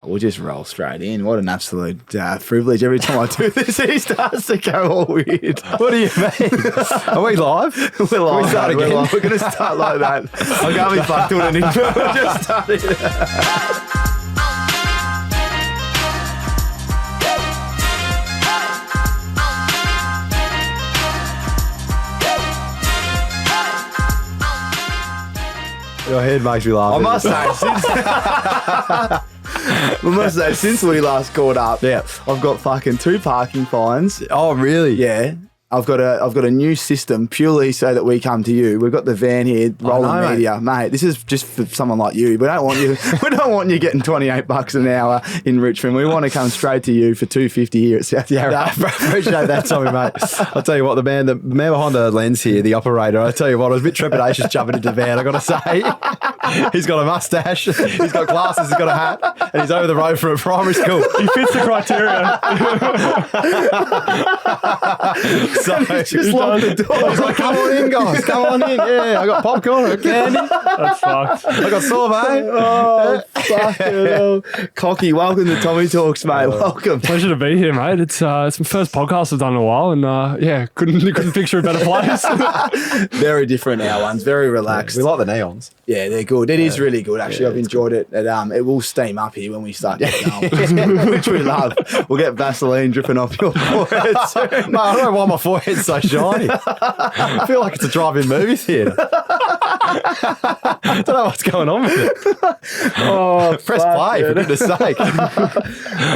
We'll just roll straight in. What an absolute privilege. Every time I do this, he starts to go all weird. What do you mean? Are we live? We're live. We start again? We're going to start like that. I can't be fucked doing an intro. We're just starting. Your head makes me laugh. I must say, since we last caught up, I've got fucking 2 parking fines. Oh, really? Yeah. I've got a new system purely so that we come to you. We've got the van here, Rolln Media, mate. This is just for someone like you. We don't want you. We don't want you getting $28 an hour in Richmond. We want to come straight to you for $2.50 here at South Yarra. I appreciate that, Tommy, mate. I'll tell you what, the man behind the lens here, the operator. I tell you what, I was a bit trepidatious jumping into the van. I got to say, he's got a mustache, he's got glasses, he's got a hat, and he's over the road from a primary school. He fits the criteria. So Just lock the door. He's like, come on in, guys. Come on in. Yeah, I got popcorn, I got candy. That's fucked. I got sorbet. Oh, fucking hell. Kokki, welcome to Tommy Talks, mate. Welcome. Pleasure to be here, mate. It's my first podcast I've done in a while, and couldn't picture a better place. Very different, our ones. Very relaxed. We like the neons. Yeah, they're good. It is really good, actually. I've enjoyed it. It will steam up here when we start getting going, which we love. We'll get Vaseline dripping off your forehead soon. Mate, I don't know why my forehead's so shiny. I feel like it's a drive-in movie theatre. I don't know what's going on with it. Oh, press play, for goodness sake.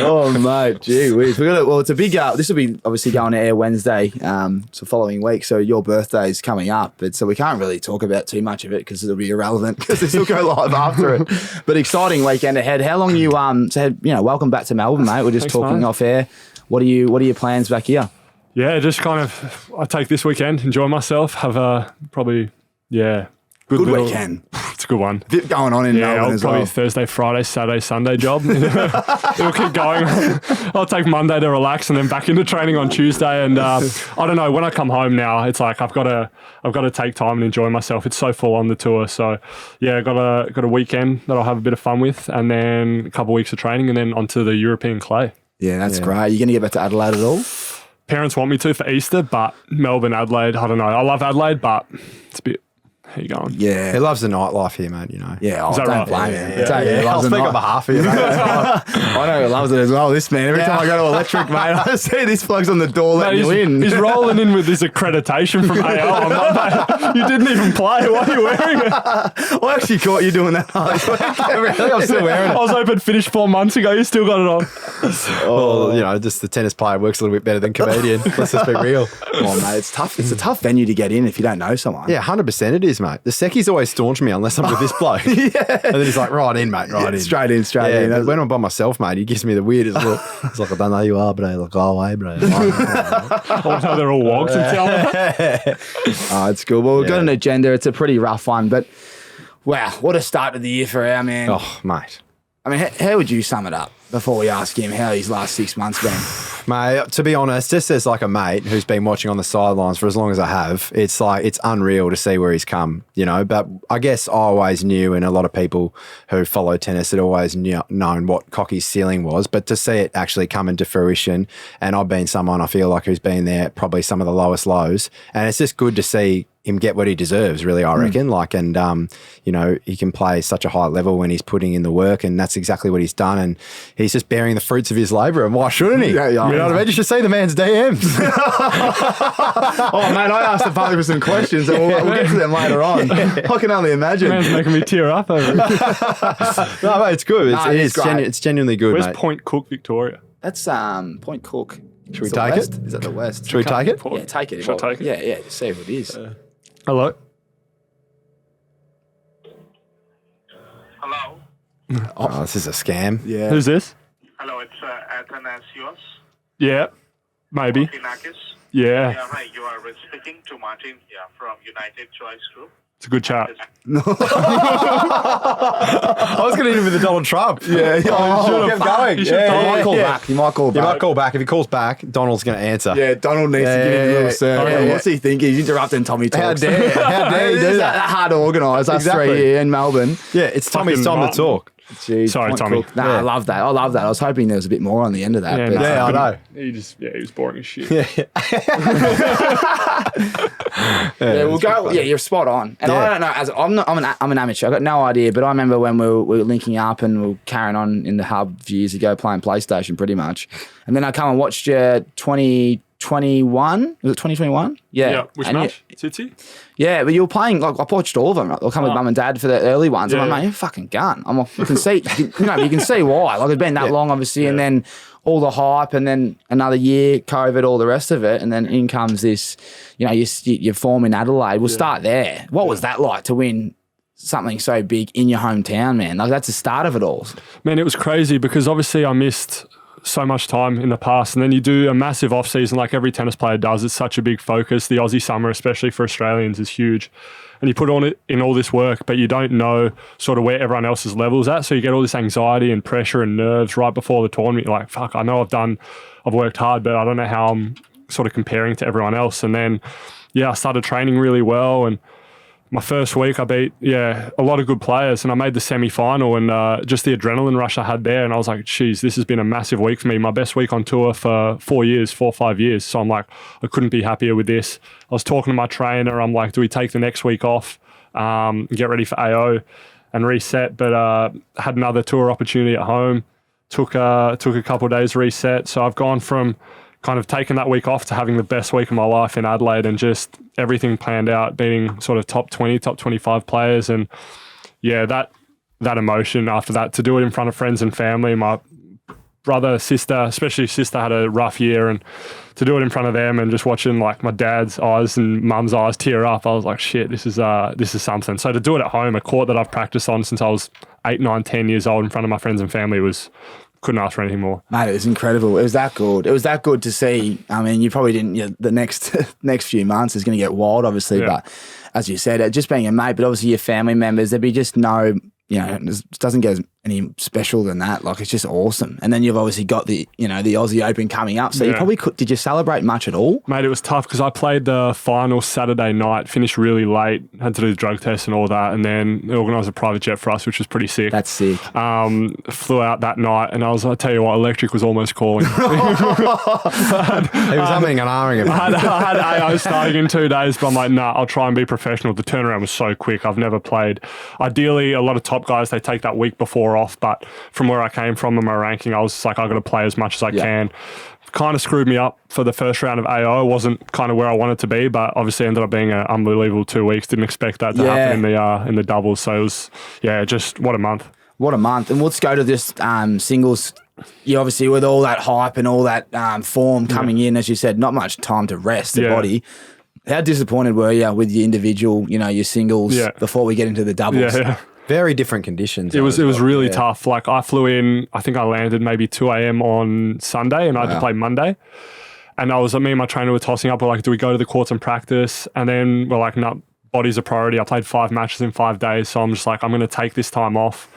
Oh, mate, gee whiz. It's a big, this will be obviously going to air Wednesday, so following week, so your birthday is coming up, so we can't really talk about too much of it because it'll be irrelevant because this will go live after it. But exciting weekend ahead. How long you, welcome back to Melbourne, mate. We're just talking off air. What are your plans back here? Yeah, just kind of, I take this weekend, enjoy myself, have a good weekend. It's a good one. A bit going on in Melbourne as well. Probably Thursday, Friday, Saturday, Sunday job. It'll keep going. I'll take Monday to relax and then back into training on Tuesday. And I don't know, when I come home now, it's like I've got to take time and enjoy myself. It's so full on the tour. So yeah, got a weekend that I'll have a bit of fun with, and then a couple of weeks of training, and then onto the European clay. Yeah, that's great. Are you going to get back to Adelaide at all? Parents want me to for Easter, but Melbourne, Adelaide, I don't know. I love Adelaide, but it's a bit... How you going? Yeah. He loves the nightlife here, mate, you know. Yeah, Is that don't right? blame him. I'll speak on behalf of you, mate. I know he loves it as well, this man. Every time I go to Electric, mate, I see this bloke's on the door letting you in. He's rolling in with this accreditation from AO. I'm like, mate, you didn't even play. Why are you wearing it? I actually caught you doing that last week. Really? I'm still wearing it. I was hoping finished 4 months ago. You still got it on. Well, just the tennis player works a little bit better than comedian. Let's just be real. Oh, mate, it's tough. It's a tough venue to get in if you don't know someone. Yeah, 100% it is, mate. The Secchi's always staunch me unless I'm with this bloke. And then he's like, right in, mate, right in. Straight in. But when I'm by myself, mate, he gives me the weirdest look. He's like, I don't know who you are, bro. Like, go away, bro. Oh, no, they're all wogs and tell me. Oh, it's good. Well, we've got an agenda. It's a pretty rough one, but wow, what a start to the year for our man. Oh, mate. I mean, how would you sum it up before we ask him how his last 6 months been? Mate, to be honest, just as like a mate who's been watching on the sidelines for as long as I have, it's like, it's unreal to see where he's come, but I guess I always knew, and a lot of people who follow tennis had always known what Kokki's ceiling was, but to see it actually come into fruition, and I've been someone I feel like who's been there probably some of the lowest lows, and it's just good to see him get what he deserves, really, I reckon. He can play such a high level when he's putting in the work, and that's exactly what he's done. And he's just bearing the fruits of his labour, and why shouldn't he? Yeah. You know what I mean? You should see the man's DMs. Oh, man, I asked the public for some questions, and we'll get to them later on. I can only imagine. Man's making me tear up over it. No, mate, it's good. It's genuinely good, Where's mate. Point Cook, Victoria? That's Point Cook. Should we take it? Is that the west? Should we take it? Yeah, take it. Should I take it? Yeah, just see what it is. Hello? Hello. Oh, this is a scam. Yeah. Who's this? Hello, it's Thanasi Yeah, maybe. Kokkinakis. Yeah, Hi, you are speaking to Martin here from United Choice Group. it's a good chat. I was going to hit him with the Donald Trump. Yeah. Kept going. You should He might call back. He might call back. If he calls back, Donald's going to answer. Yeah, Donald needs to give him a little sir. Yeah. What's he think? He's interrupting Tommy Talks. How dare you do that? Hard to organise. Us Exactly. three here in Melbourne. Yeah, it's Tommy's Fucking time to talk. Jeez, Sorry, point Tommy. Cook. Nah, I love that. I was hoping there was a bit more on the end of that. Yeah, but, no, Yeah, I know. He was boring as shit. we'll go. Yeah, you're spot on. And I don't know. I'm an amateur. I got no idea. But I remember when we were linking up and we were carrying on in the hub a few years ago, playing PlayStation pretty much. And then I come and watched you 2021. Was it 2021? Yeah. Which And match? City? Yeah, but you were playing, like, I watched all of them. I'll come with mum and dad for the early ones. Yeah, I'm like, mate, you're a fucking gun. I'm like, you can see, you can see why. Like, it's been that long, obviously, and then all the hype, and then another year, COVID, all the rest of it, and then in comes this, your form in Adelaide. We'll start there. What was that like to win something so big in your hometown, man? Like, that's the start of it all. Man, it was crazy because obviously I missed so much time in the past, and then you do a massive off season like every tennis player does. It's such a big focus. The Aussie summer, especially for Australians, is huge, and you put on it in all this work, but you don't know sort of where everyone else's level's at, so you get all this anxiety and pressure and nerves right before the tournament. You're like, fuck, I know I've worked hard, but I don't know how I'm sort of comparing to everyone else. And then I started training really well, and my first week I beat, a lot of good players, and I made the semi-final, and just the adrenaline rush I had there, and I was like, geez, this has been a massive week for me. My best week on tour for 4 or 5 years. So I'm like, I couldn't be happier with this. I was talking to my trainer. I'm like, do we take the next week off, get ready for AO and reset? But had another tour opportunity at home. Took a couple of days reset. So I've gone from kind of taking that week off to having the best week of my life in Adelaide, and just everything planned out, beating sort of top 20, top 25 players. And that emotion after that, to do it in front of friends and family, my brother, sister, especially sister, had a rough year, and to do it in front of them and just watching like my dad's eyes and mum's eyes tear up, I was like, shit, this is something. So to do it at home, a court that I've practiced on since I was 8, 9, 10 years old in front of my friends and family, couldn't ask for anything more. Mate, it was incredible. It was that good. It was that good to see. I mean, you probably didn't, the next few months is going to get wild, obviously, but as you said, just being a mate, but obviously your family members, there'd be just no, it doesn't get any special than that. Like, it's just awesome. And then you've obviously got the Aussie Open coming up. So you probably did you celebrate much at all? Mate, it was tough because I played the final Saturday night, finished really late, had to do the drug test and all that. And then they organised a private jet for us, which was pretty sick. That's sick. Flew out that night, and I tell you what, electric was almost calling. He was umming and ahhing about it. I had AO starting in 2 days, but I'm like, nah, I'll try and be professional. The turnaround was so quick. I've never played. Ideally, a lot of top guys, they take that week before off, but from where I came from in my ranking, I was just like, I've got to play as much as I can. Kind of screwed me up for the first round of AO. It wasn't kind of where I wanted to be, but obviously ended up being an unbelievable 2 weeks. Didn't expect that to happen in the doubles. So it was, just what a month. What a month. And let's go to this singles. You obviously, with all that hype and all that form coming in, as you said, not much time to rest the body. How disappointed were you with your individual, your singles before we get into the doubles? Yeah. Very different conditions. It was really tough. Like, I flew in, I think I landed maybe 2 a.m. on Sunday, and I had to play Monday. And me and my trainer were tossing up. We're like, do we go to the courts and practice? And then we're like, no, body's a priority. I played 5 matches in 5 days. So I'm just like, I'm going to take this time off,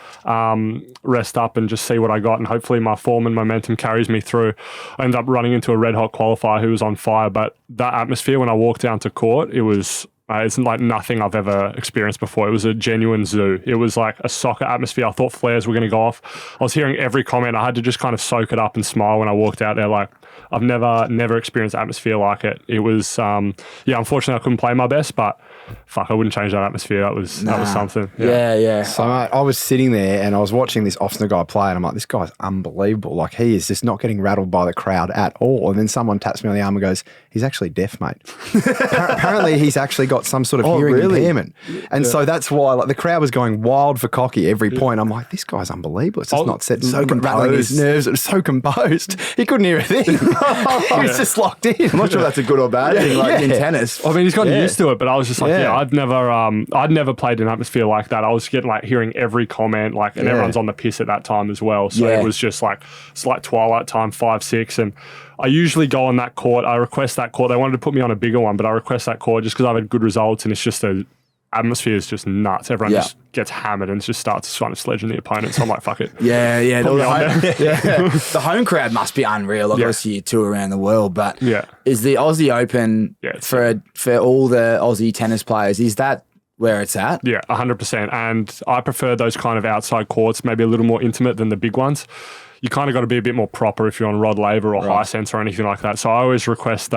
rest up, and just see what I got. And hopefully my form and momentum carries me through. I ended up running into a red hot qualifier who was on fire. But that atmosphere, when I walked down to court, it was... it's like nothing I've ever experienced before. It was a genuine zoo. It was like a soccer atmosphere. I thought flares were going to go off. I was hearing every comment. I had to just kind of soak it up and smile when I walked out there. Like, I've never experienced atmosphere like it. It was, unfortunately I couldn't play my best, but fuck, I wouldn't change that atmosphere. That was something. Yeah. So mate, I was sitting there and I was watching this Offner guy play, and I'm like, this guy's unbelievable. Like, he is just not getting rattled by the crowd at all. And then someone taps me on the arm and goes, he's actually deaf, mate. Apparently he's actually got some sort of hearing impairment. And so that's why, like, the crowd was going wild for Kokki every point. I'm like, this guy's unbelievable. It's just not said, so rattling his nerves. It was so composed. He couldn't hear a thing. He was just locked in. I'm not sure that's a good or bad thing, like in tennis. I mean, he's gotten used to it, but I was just like, I'd never played an atmosphere like that. I was getting like hearing every comment, like, and everyone's on the piss at that time as well. So it was just like, it's like twilight time, 5, 6, and I usually go on that court. I request that court. They wanted to put me on a bigger one, but I request that court just because I've had good results, and it's just the atmosphere is just nuts. Everyone just gets hammered and just starts trying to sledging the opponent. So I'm like, fuck it. The home crowd must be unreal. Obviously, you tour around the world, but is the Aussie Open for all the Aussie tennis players? Is that where it's at. Yeah, 100%. And I prefer those kind of outside courts, maybe a little more intimate than the big ones. You kind of got to be a bit more proper if you're on Rod Laver or High Sense or anything like that. So I always request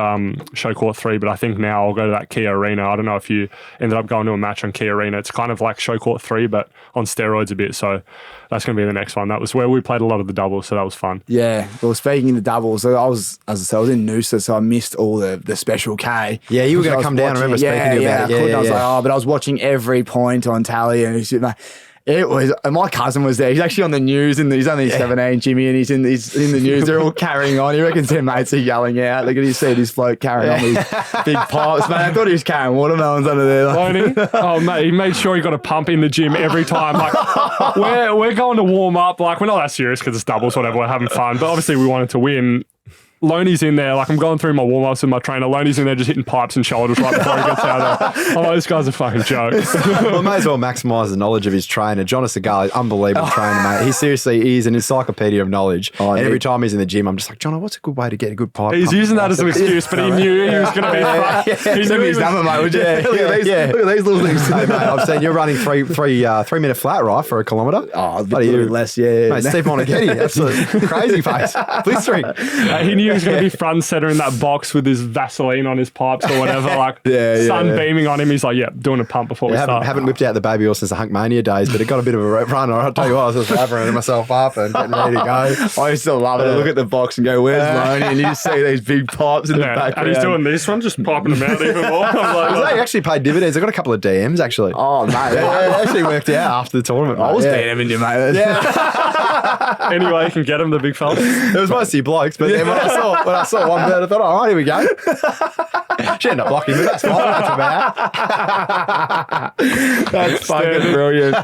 Show Court 3, but I think now I'll go to that Key Arena. I don't know if you ended up going to a match on Key Arena. It's kind of like Show Court 3, but on steroids a bit. So that's going to be the next one. That was where we played a lot of the doubles, so that was fun. Yeah. Well, speaking of the doubles, I was, as I said, I was in Noosa, so I missed all the special K. Yeah, you were going to come down. I remember speaking to you about it. I was like, but I was watching every point on tally, and it's it was. And my cousin was there. He's actually on the news, and he's only 17, Jimmy, and he's in the news. They're all carrying on. He reckons their mates are yelling out. Look at his seat, his float carrying on with his big pipes. Man, I thought he was carrying watermelons under there. Loney? Oh, mate, he made sure he got a pump in the gym every time. Like, we're going to warm up. Like, we're not that serious because it's doubles, whatever. We're having fun, but obviously we wanted to win. Loney's in there, like I'm going through my warm-ups with my trainer. Loney's in there just hitting pipes and shoulders right before he gets out there. I'm like, this guy's a fucking joke. Well, may as well maximise the knowledge of his trainer. Jonas Segal, unbelievable trainer, mate. He seriously is an encyclopedia of knowledge. And every time he's in the gym, I'm just like, Jono, what's a good way to get a good pipe? He's using that as an excuse, but he knew he was going to be fun. He knew his number, mate, would you? Look at these little things. Hey, mate, I've seen you're running 3-minute flat, right, for a kilometre? Oh, a bit less, yeah. Mate, Steve Monaghetti, absolute crazy pace. Blistering. He knew he was going to be front setter in that box with his Vaseline on his pipes or whatever, like sun beaming on him. He's like, doing a pump before we start. Haven't whipped out the baby oil since the Hunkmania days, but it got a bit of a run. I'll tell you what, I was just lathering myself up and getting ready to go. I used to love it. I look at the box and go, where's Loney? And you just see these big pipes in the background. And he's doing this one, just piping them out even more. I'm like, they actually paid dividends. I got a couple of DMs, actually. Oh, mate. It actually worked out after the tournament. I was DMing you, mate. Yeah. Anyway, you can get him, the big fella. It was mostly blokes, but then when I saw one bird, I thought, all right, here we go. She ended up blocking me. That's fine. That's about. That's fucking brilliant.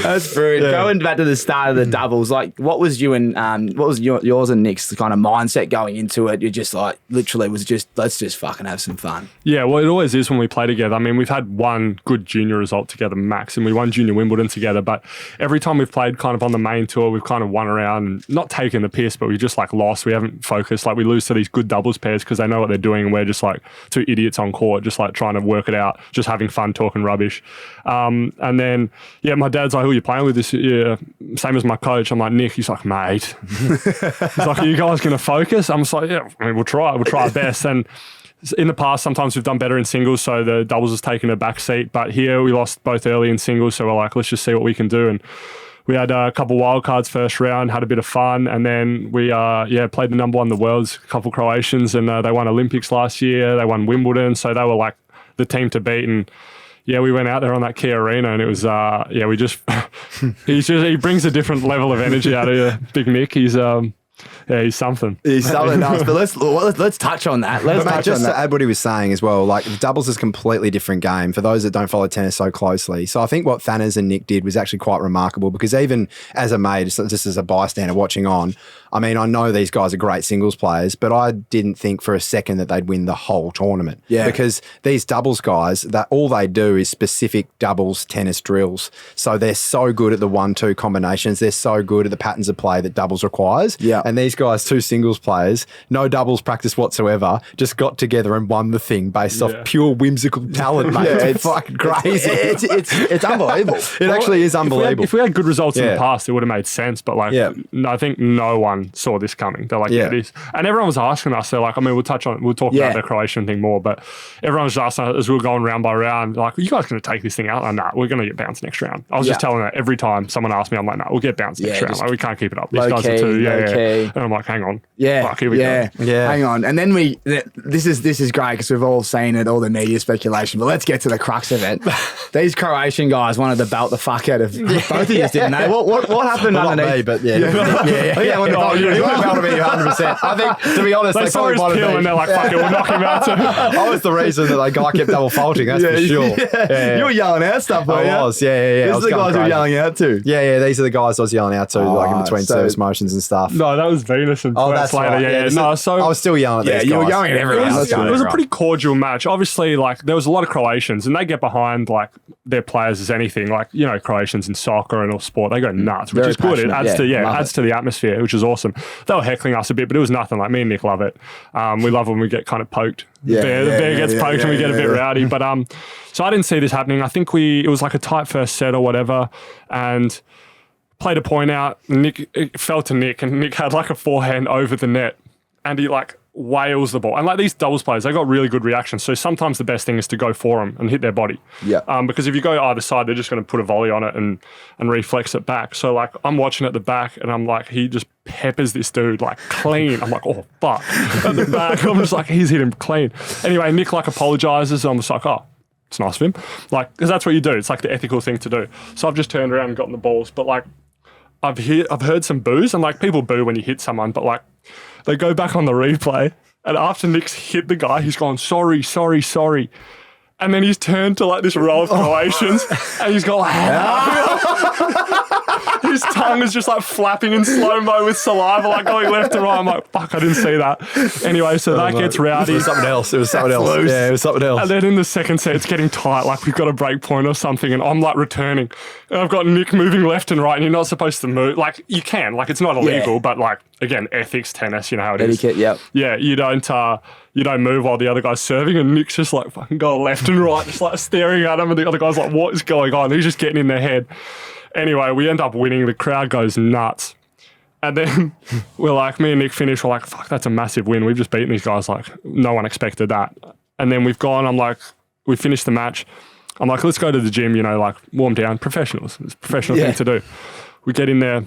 That's brilliant. Going back to the start of the doubles, like, what was you and yours and Nick's kind of mindset going into it? You're just like, literally was just, let's just fucking have some fun. Yeah, well, it always is when we play together. I mean, we've had one good junior result together, max, and we won Junior Wimbledon together. But every time we've played kind of on the main tour, we've kind of won around, and not taken the piss, but we just like lost. We haven't focused. Like, we lose to these good doubles pairs because they know what they're doing, and we're just like two idiots on court, just like trying to work it out, just having fun, talking rubbish. And then, my dad's like, who are you playing with this year? Same as my coach. I'm like, Nick. He's like, mate. He's like, are you guys going to focus? I'm just like, yeah, I mean, we'll try our best. And in the past, sometimes we've done better in singles, so the doubles has taken a back seat. But here we lost both early in singles, so we're like, let's just see what we can do. And we had a couple wild cards first round, had a bit of fun, and then we played the number one in the world, a couple Croatians, and they won Olympics last year. They won Wimbledon, so they were like the team to beat. And we went out there on that Key Arena, and it was we just he brings a different level of energy out of you, Big Nick. He's he's something. He's something else. But let's touch on that. Just to add what he was saying as well, like doubles is a completely different game for those that don't follow tennis so closely. So I think what Thanas and Nick did was actually quite remarkable, because even as a mate, just as a bystander watching on, I mean, I know these guys are great singles players, but I didn't think for a second that they'd win the whole tournament. Yeah. Because these doubles guys, that all they do is specific doubles tennis drills. So they're so good at the 1-2 combinations. They're so good at the patterns of play that doubles requires. Yeah. And these guys, two singles players, no doubles practice whatsoever, just got together and won the thing based off pure whimsical talent, mate. It's fucking crazy. It's unbelievable. It actually is unbelievable. If we had good results in the past, it would have made sense. But I think no one saw this coming. They're like, it is. And everyone was asking us. They're like, I mean, we'll talk about the Croatian thing more, but everyone was asking us as we were going round by round, like, are you guys going to take this thing out? Like, nah, we're going to get bounced next round. I was just telling that every time someone asked me, I'm like, nah, we'll get bounced next round. Like, we can't keep it up. These guys are too, And I'm like, hang on. Fuck, here we go. Yeah. Hang on. And then this is great because we've all seen it, all the media speculation, but let's get to the crux of it. These Croatian guys wanted to belt the fuck out of both of you, didn't they? What happened underneath? Not me, but You wouldn't belt me 100%. I think, to be honest, they saw his pill and they're like, fuck it, we'll knock him out too. I was the reason that guy kept double faulting, that's for sure. You were yelling out stuff, weren't you? I was, yeah. These are the guys who were yelling out too. Yeah, these are the guys I was yelling out to, like in between service motions and stuff. No, that was Venus and Twerks that's later. right. Yeah. this No, is- so I was still yelling at these you were guys. yelling at everyone. it That's was a right. pretty cordial match. Obviously, like there was a lot of Croatians, and they get behind like their players as anything. Like Croatians in soccer and all sport, they go nuts, which Very is good. It passionate. adds to Love adds it. to the atmosphere, which is awesome. They were heckling us a bit, but it was nothing. Like me and Nick love it. We love when we get kind of poked. The bear gets poked and we get a bit rowdy. But so I didn't see this happening. I think it was like a tight first set or whatever, and played a point out. It fell to Nick, and Nick had like a forehand over the net, and he like whales the ball. And like these doubles players, they got really good reactions. So sometimes the best thing is to go for them and hit their body. Yeah. Because if you go either side, they're just going to put a volley on it and reflex it back. So like I'm watching at the back, and I'm like, he just peppers this dude like clean. I'm like, oh fuck. At the back, I'm just like, he's hit him clean. Anyway, Nick like apologizes, and I'm just like, oh, it's nice of him. Like, because that's what you do. It's like the ethical thing to do. So I've just turned around and gotten the balls. But like, I've heard some boos, and like people boo when you hit someone, but like they go back on the replay, and after Nick's hit the guy, he's gone, sorry. And then he's turned to like this row of Croatians, and he's gone like, his tongue is just like flapping in slow-mo with saliva, like going left and right. I'm like, fuck, I didn't see that. Anyway, so that gets rowdy. It was something else. Yeah, it was something else. And then in the second set, it's getting tight. Like we've got a break point or something, and I'm like returning. And I've got Nick moving left and right, and you're not supposed to move. Like you can, like it's not illegal, but like again, ethics, tennis, you know how it is. Etiquette, yep. Yeah, you don't move while the other guy's serving, and Nick's just like fucking going left and right, just like staring at him, and the other guy's like, what is going on? He's just getting in their head. Anyway, we end up winning. The crowd goes nuts. And then we're like, me and Nick finish, we're like, fuck, that's a massive win. We've just beaten these guys. Like, no one expected that. And then we've gone, I'm like, we finished the match. I'm like, let's go to the gym, like warm down. Professionals. It's a professional thing to do. We get in there,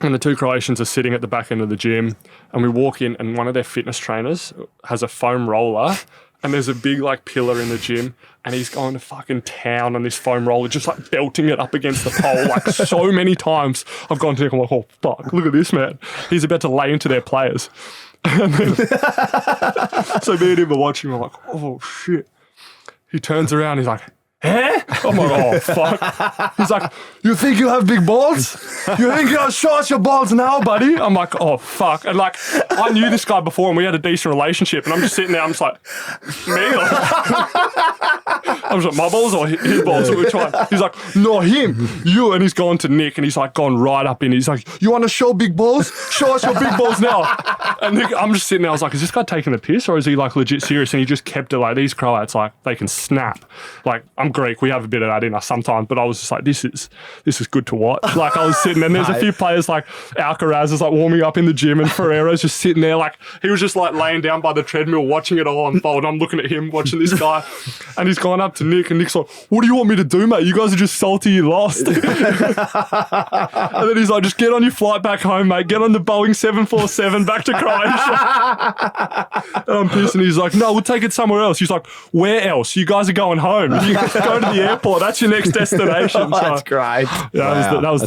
and the two Croatians are sitting at the back end of the gym, and we walk in, and one of their fitness trainers has a foam roller, and there's a big like pillar in the gym, and he's going to fucking town on this foam roller, just like belting it up against the pole like so many times. I've gone to Nick, I'm like, oh fuck, look at this man. He's about to lay into their players. And then, so me and him are watching, we're like, oh shit. He turns around, he's like, eh? I'm like, oh, fuck. He's like, you think you have big balls? You think you'll show us your balls now, buddy? I'm like, oh, fuck. And like, I knew this guy before, and we had a decent relationship, and I'm just sitting there, I'm just like, me? I'm just like, my balls or his balls? Which one? He's like, no, him. You. And he's gone to Nick, and he's like gone right up in. He's like, you want to show big balls? Show us your big balls now. And Nick, I'm just sitting there, I was like, is this guy taking the piss, or is he like legit serious? And he just kept it like, these Croats, like, they can snap. Like, I'm Greek, we have a bit of that in us sometimes, but I was just like, this is good to watch. Like, I was sitting, and there's a few players like Alcaraz is like warming up in the gym, and Ferreira's just sitting there, like, he was just like laying down by the treadmill watching it all unfold. I'm looking at him watching this guy, and he's gone up to Nick, and Nick's like, what do you want me to do, mate? You guys are just salty you lost. And then he's like, just get on your flight back home, mate. Get on the Boeing 747 back to Croatia. And I'm pissed, and he's like, no, we'll take it somewhere else. He's like, where else? You guys are going home. You go to the airport. That's your next destination. That's great. That was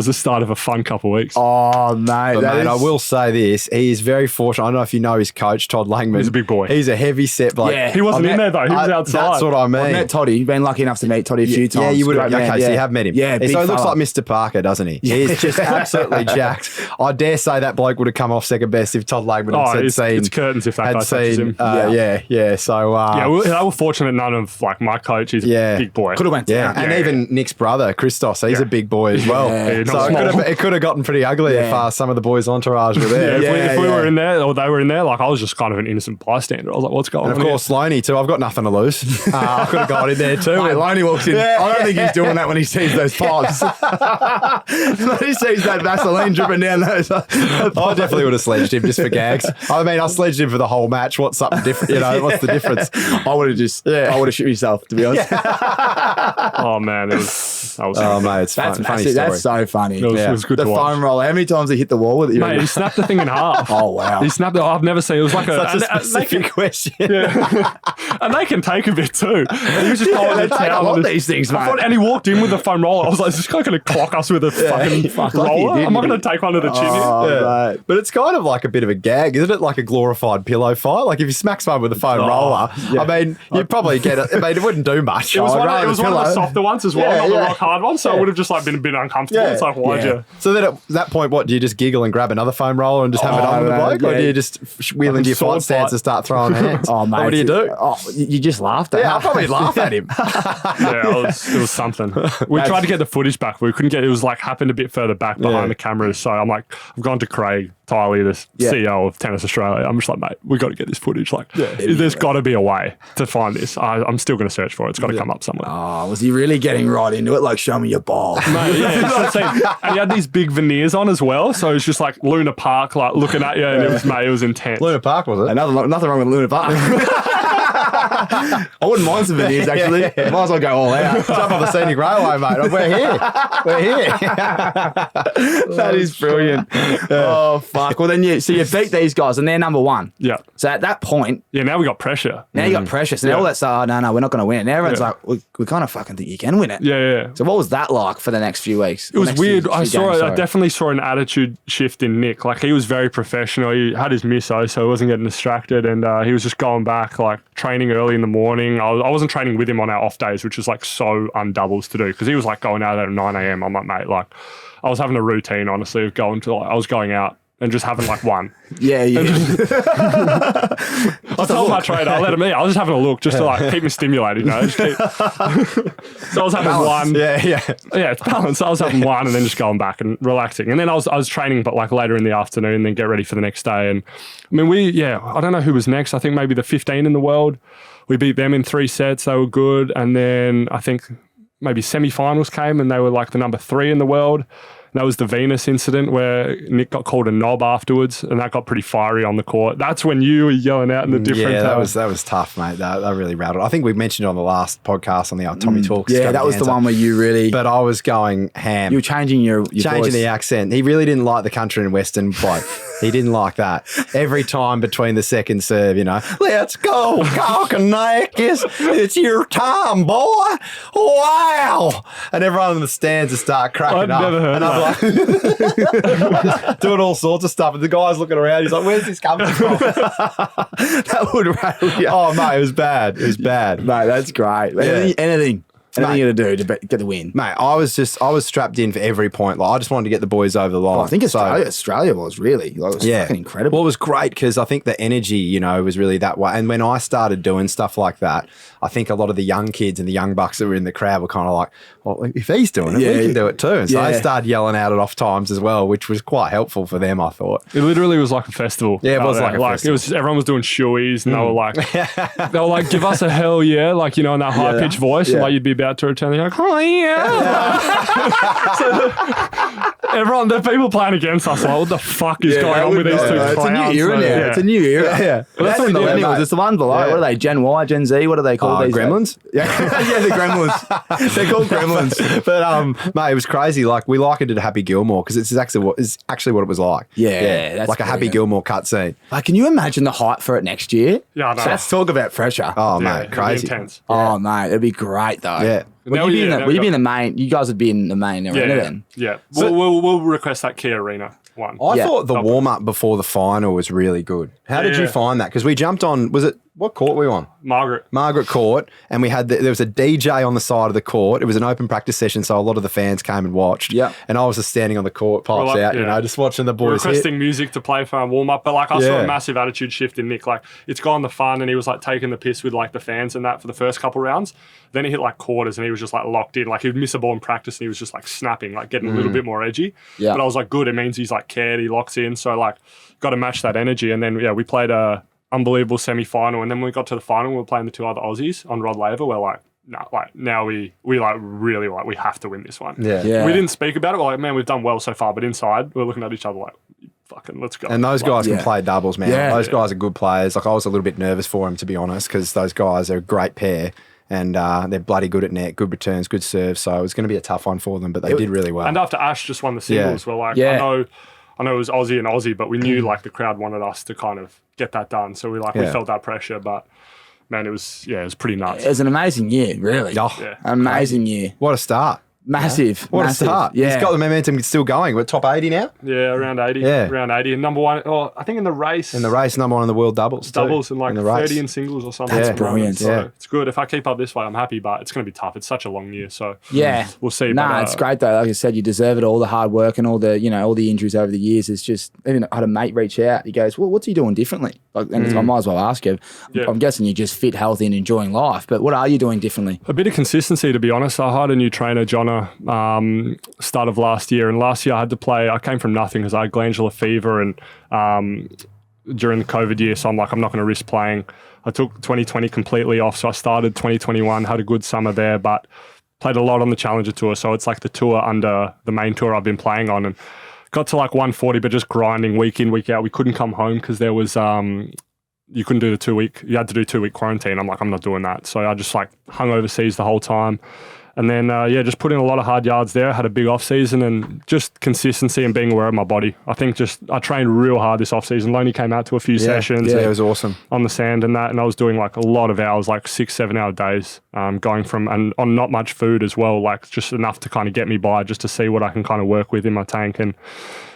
the start of a fun couple of weeks. Oh, mate. But mate, I will say this. He is very fortunate. I don't know if you know his coach, Todd Langman. He's a big boy. He's a heavy set bloke. Yeah. He wasn't in there though. He was outside. That's what I mean. I've met Toddy. You've been lucky enough to meet Toddy a few times. Yeah, you would have. Great man, Okay, so you have met him. Yeah, big so he looks fella. like Mr. Parker, doesn't he? He's just absolutely jacked. I dare say that bloke would have come off second best if Todd Langman it's curtains if that guy touches him. Yeah. So they were fortunate none of like my coach. He's a big boy. Could have went down. and even Nick's brother, Christos, he's a big boy as well. Yeah. not So small. it could have gotten pretty ugly if some of the boys' entourage were there. If we were in there or they were in there, like I was just kind of an innocent bystander. I was like, what's going And on? of course, Loney too. I've got nothing to lose. I could have gone in there too. Mate, Loney walks in. I don't think he's doing that when he sees those pipes. When he sees that Vaseline dripping down those. I definitely would have sledged him just for gags. I mean, I sledged him for the whole match. What's something different? What's the difference? I would have shit myself, to be honest. Oh man, that was Mate, it's That's funny massive. story. That's so funny. It was good The to watch. foam roller. How many times he hit the wall with it? Mate, he snapped the thing in half. Oh, wow. He snapped it. I've never seen it. It was like Such a specific question. and And they can take a bit too. And he was just going they to take a town lot on of this- these things, I thought- mate. and he walked in with a foam roller. I was like, is this guy going to clock us with a fucking Fuck, lucky he roller? didn't. Am I going to take one to the chin? Oh, here? mate. But it's kind of like a bit of a gag, isn't it? Like a glorified pillow fight. Like if you smack someone with a foam roller, I mean, you'd probably get it. I mean, it wouldn't do much. It was, I'd one, rather it was one of the pillow. softer ones as well, Yeah, not the yeah. rock hard one. So it would have just like been a bit uncomfortable. It's like, why'd you? So then at that point, what do you just giggle and grab another foam roller and just have it on with the bloke, or yeah. do you just wheel into your sword fight stance fight. and start throwing hands? Oh, mate. What do you do? Oh, you just laughed at Yeah, I'll him. probably laugh at him. Yeah, it was something. We tried to get the footage back. We couldn't get it. Was like happened a bit further back behind the cameras. So I'm like, I've gone to Craig Tiley, the CEO of Tennis Australia. I'm just like, mate, we got to get this footage. Like, there's got to be a way to find this. I'm still going to search for it. It's got to come up somewhere. Oh, was he really getting right into it? Like, show me your ball. Mate, yeah, you should have seen. And he had these big veneers on as well. So it was just like Luna Park, like looking at you, and it was intense. Luna Park, was it? Nothing wrong with Luna Park. I wouldn't mind some veneers, actually. Might as well go all out. Jump off the scenic railway, mate. We're here. We're here. That is brilliant. Oh, fuck. Well, then you beat these guys, and they're number one. Yeah. So at that point, Yeah, now we got pressure. now you got pressure. So now all that's, oh, no, we're not going to win it. Now everyone's Yeah. like, we kind of fucking think you can win it. Yeah. So what was that like for the next few weeks? It was Next weird. few I games, sorry. definitely saw an attitude shift in Nick. Like he was very professional. He had his misso, so he wasn't getting distracted, and he was just going back, like training early in the morning. I wasn't training with him on our off days, which was like so undoubles to do because he was like going out at 9 a.m. I'm like, mate, like I was having a routine honestly of going to I was going out and just having like one. Yeah. I told my trainer, I let him eat. I was just having a look just to like keep me stimulated, you know. Just keep... So I was having one. Yeah. Yeah, it's balanced. I was having one and then just going back and relaxing. And then I was training, but like later in the afternoon, and then get ready for the next day. And I mean, I don't know who was next. I think maybe the 15 in the world. We beat them in 3 sets. They were good. And then I think maybe semi-finals came and they were like the number 3 in the world. That was the Venus incident where Nick got called a knob afterwards, and that got pretty fiery on the court. That's when you were yelling out in the different. Yeah, that was tough, mate. That really rattled. I think we mentioned it on the last podcast on the Tommy Talks. Yeah, that was the one where you really... But I was going ham. you were changing your Changing voice. the accent. He really didn't like the country and western bloke. He didn't like that. Every time between the second serve, you know, let's go, Kokkinakis. It's your time, boy. Wow. And everyone in the stands just start cracking I'd up. never heard and I'm like, doing all sorts of stuff. And the guy's looking around. He's like, where's this coming from? That would rattle you. Oh, mate, it was bad. It was bad. Mate, that's great. Yeah. Anything you to do to get the win. Mate, I was strapped in for every point. Like I just wanted to get the boys over the line. I think So- Australia was really, like, it was fucking incredible. Well, it was great because I think the energy, you know, was really that way. And when I started doing stuff like that, I think a lot of the young kids and the young bucks that were in the crowd were kind of like, well, if he's doing it, we can do it too. And so they started yelling out at off times as well, which was quite helpful for them, I thought. It literally was like a festival. Yeah, it was out like there. a It festival. was everyone was doing shoeies and they were like, give us a hell yeah, like, you know, in that high pitched voice, and like you'd be about to return, they're like, oh yeah. So everyone, the people playing against us, like, what the fuck is going on with these two It's a clowns? new era now. Yeah. It's a new era. Yeah. Well, that's the millennials. It's the ones below. Yeah. What are they? Gen Y, Gen Z? What are they called? These Gremlins? Yeah, yeah, the Gremlins. They're called Gremlins. But mate, it was crazy. Like we likened it to Happy Gilmore because it's actually what it was like. Yeah, that's like a Happy brilliant. Gilmore cutscene. Like, can you imagine the hype for it next year? Yeah, I know. So let's talk about pressure. Oh Yeah, mate, it'd be crazy. intense. Oh, mate, it'd be great though. Yeah. Now Would you, we- be, in yeah, the, now would we you be in got- the main? You guys would be in the main arena then. Yeah. We'll request that Key Arena one. I Yeah. thought the warm up before the final was really good. How did you Yeah. find that? Because we jumped on. Was it what court were we on? Margaret Court, and we had there was a DJ on the side of the court. It was an open practice session, so a lot of the fans came and watched. Yeah. And I was just standing on the court, pipes Well, out, you yeah. know, just watching the boys hit. requesting music to play for our warm up, but like I saw Yeah. a massive attitude shift in Nick. Like it's gone the fun, and he was like taking the piss with like the fans and that for the first couple rounds. Then he hit like quarters, and he was just like locked in. Like he'd miss a ball in practice, and he was just like snapping, like getting a little bit more edgy. Yeah. But I was like, good. It means he's like cared. He locks in. So like, got to match that energy. And then we played a unbelievable semi final, and then when we got to the final, we were playing the 2 other Aussies on Rod Laver. We're like, no, like now we like really like we have to win this one. Yeah. Yeah. We didn't speak about it. We're like, man, we've done well so far, but inside we're looking at each other like, fucking let's go. And those guys can Yeah. play doubles, man. Yeah. Those guys are good players. Like I was a little bit nervous for them, to be honest, because those guys are a great pair. And they're bloody good at net, good returns, good serves. So it was going to be a tough one for them, but they did really well. And after Ash just won the singles, we're like, Yeah. I know it was Aussie and Aussie, but we knew like the crowd wanted us to kind of get that done. So we Yeah. felt that pressure. But man, it was pretty nuts. It was an amazing year, really. Oh, Yeah. Amazing year. what a start. Massive. What massive. a start. Yeah. He's got the momentum still going. We're top 80 now. Yeah, around 80. Yeah. Around 80. And number one, I think in the race. In the race, number one in the world doubles. Doubles too, and like in the race. 30 in singles or something. That's at the moment. brilliant. So Yeah. it's good. If I keep up this way, I'm happy, but it's going to be tough. It's such a long year. So Yeah. we'll see. Nah, but, it's great though. Like I said, you deserve it. All the hard work and all the injuries over the years. It's just, even I had a mate reach out. He goes, well, what's he doing differently? Like, and I might as well ask you. Yeah. I'm guessing you're just fit, healthy and enjoying life, but what are you doing differently? A bit of consistency, to be honest. I hired a new trainer, Jonna, start of last year. And last year I came from nothing because I had glandular fever and during the COVID year. So I'm like, I'm not going to risk playing. I took 2020 completely off. So I started 2021, had a good summer there, but played a lot on the Challenger Tour. So it's like the tour under the main tour I've been playing on. And got to like 140, but just grinding week in, week out. We couldn't come home because there was... you couldn't do the 2 week, you had to do 2 week quarantine. I'm like, I'm not doing that. So I just like hung overseas the whole time. And then, just put in a lot of hard yards there. Had a big off season and just consistency and being aware of my body. I think I trained real hard this off season. Loney came out to a few sessions. Yeah, it was awesome. On the sand and that. And I was doing like a lot of hours, like 6-7 hour days, going from, and on not much food as well, like just enough to kind of get me by, just to see what I can kind of work with in my tank. And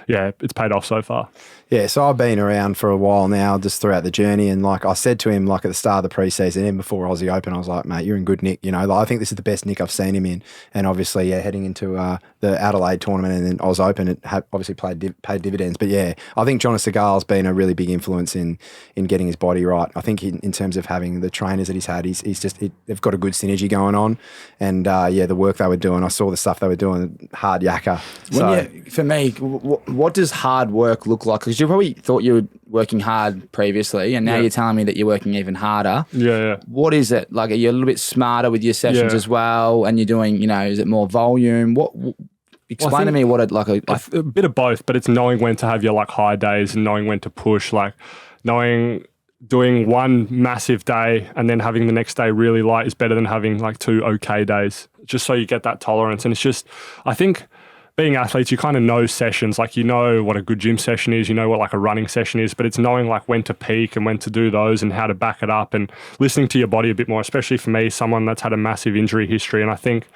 yeah, it's paid off so far. Yeah, so I've been around for a while now, just throughout the journey, and like I said to him, like at the start of the preseason, and before Aussie Open, I was like, mate, you're in good nick. You know, like, I think this is the best nick I've seen him in, and obviously, yeah, heading into the Adelaide tournament and then Oz Open, it obviously paid dividends. But yeah, I think Jonas Segal's been a really big influence in getting his body right. I think in terms of having the trainers that he's had, they've got a good synergy going on, and the work they were doing, I saw the stuff they were doing, hard yakka. For me, what does hard work look like? Because you probably thought you were working hard previously, and now you're telling me that you're working even harder. Yeah. What is it? Like, are you a little bit smarter with your sessions as well? And you're doing, is it more volume? Explain to me what a bit of both, but it's knowing when to have your like high days and knowing when to push, like doing one massive day and then having the next day really light is better than having like 2 okay days, just so you get that tolerance. And it's just, I think, being athletes, you kind of know sessions, like you know what a good gym session is, you know what like a running session is, but it's knowing like when to peak and when to do those and how to back it up and listening to your body a bit more, especially for me, someone that's had a massive injury history. And I think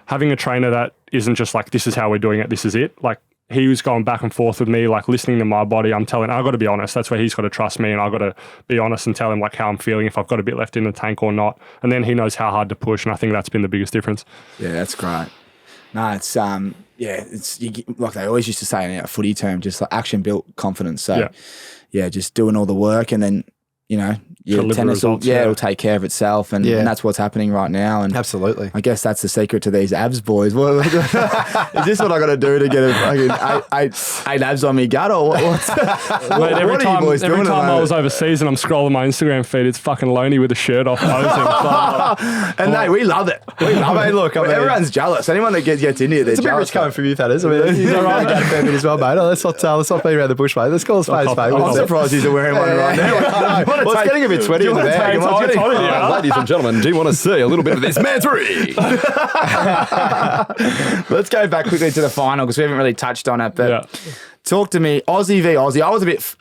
having a trainer that isn't just like, this is how we're doing it, this is it. Like he was going back and forth with me, like listening to my body. I've got to be honest. That's where he's got to trust me, and I've got to be honest and tell him like how I'm feeling, if I've got a bit left in the tank or not. And then he knows how hard to push. And I think that's been the biggest difference. Yeah, that's great. No, it's like they always used to say in a footy term, just like action built confidence. So just doing all the work, and then your tennis it'll take care of itself, and that's what's happening right now. And absolutely, I guess that's the secret to these abs, boys. Is this what I got to do to get eight abs on me gut, or what? Mate, every time I was overseas and I'm scrolling my Instagram feed, it's fucking Loney with a shirt off posing. And mate, we love it. We love it. Look, everyone's jealous. Anyone that gets into it, they're it's a bit jealous. rich coming from you, that is. I mean, he's all right. Got a fair bit as well, mate. Let's not be around the bush, mate. Let's call a spade a spade. I'm surprised he's wearing one right now. Well, it's getting a bit sweaty in the bag. Ladies and gentlemen, do you want to see a little bit of this mantery? Let's go back quickly to the final because we haven't really touched on it. But talk to me, Aussie v Aussie. I was a bit,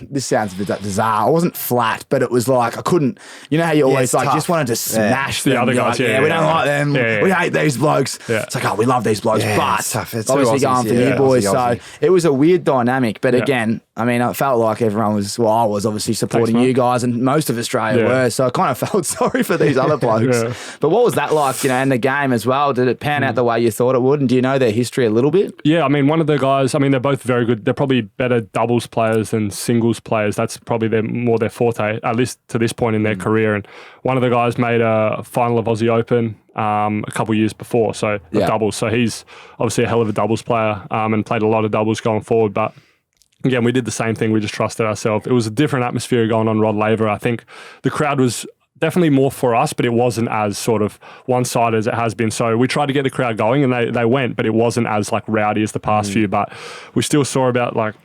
this sounds a bit bizarre. I wasn't flat, but it was like I couldn't, you know how you always just wanted to smash the other guys. Like, we don't like them. We hate these blokes. Yeah. It's like, we love these blokes. But it's tough. It's obviously going for you boys. Aussie. So it was a weird dynamic. But again, I mean, I felt like everyone was, I was obviously supporting you guys, and most of Australia were. So I kind of felt sorry for these other blokes. But what was that like, in the game as well? Did it pan out the way you thought it would? And do you know their history a little bit? Yeah, I mean, one of the guys, they're both very good. They're probably better doubles players than singles players. That's probably their forte, at least to this point in their career. And one of the guys made a final of Aussie Open a couple of years before, so doubles. So he's obviously a hell of a doubles player and played a lot of doubles going forward. But again, we did the same thing. We just trusted ourselves. It was a different atmosphere going on Rod Laver. I think the crowd was definitely more for us, but it wasn't as sort of one-sided as it has been. So we tried to get the crowd going, and they went, but it wasn't as like rowdy as the past few. But we still saw about like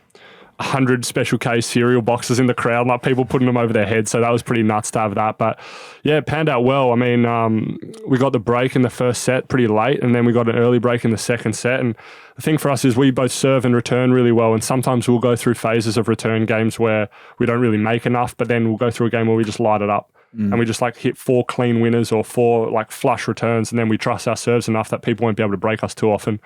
100 special K cereal boxes in the crowd, like people putting them over their heads. So that was pretty nuts to have that. But yeah, it panned out well. I mean, we got the break in the first set pretty late, and then we got an early break in the second set. And the thing for us is we both serve and return really well. And sometimes we'll go through phases of return games where we don't really make enough, but then we'll go through a game where we just light it up. and we just like hit 4 clean winners or 4 like flush returns, and then we trust our serves enough that people won't be able to break us too often.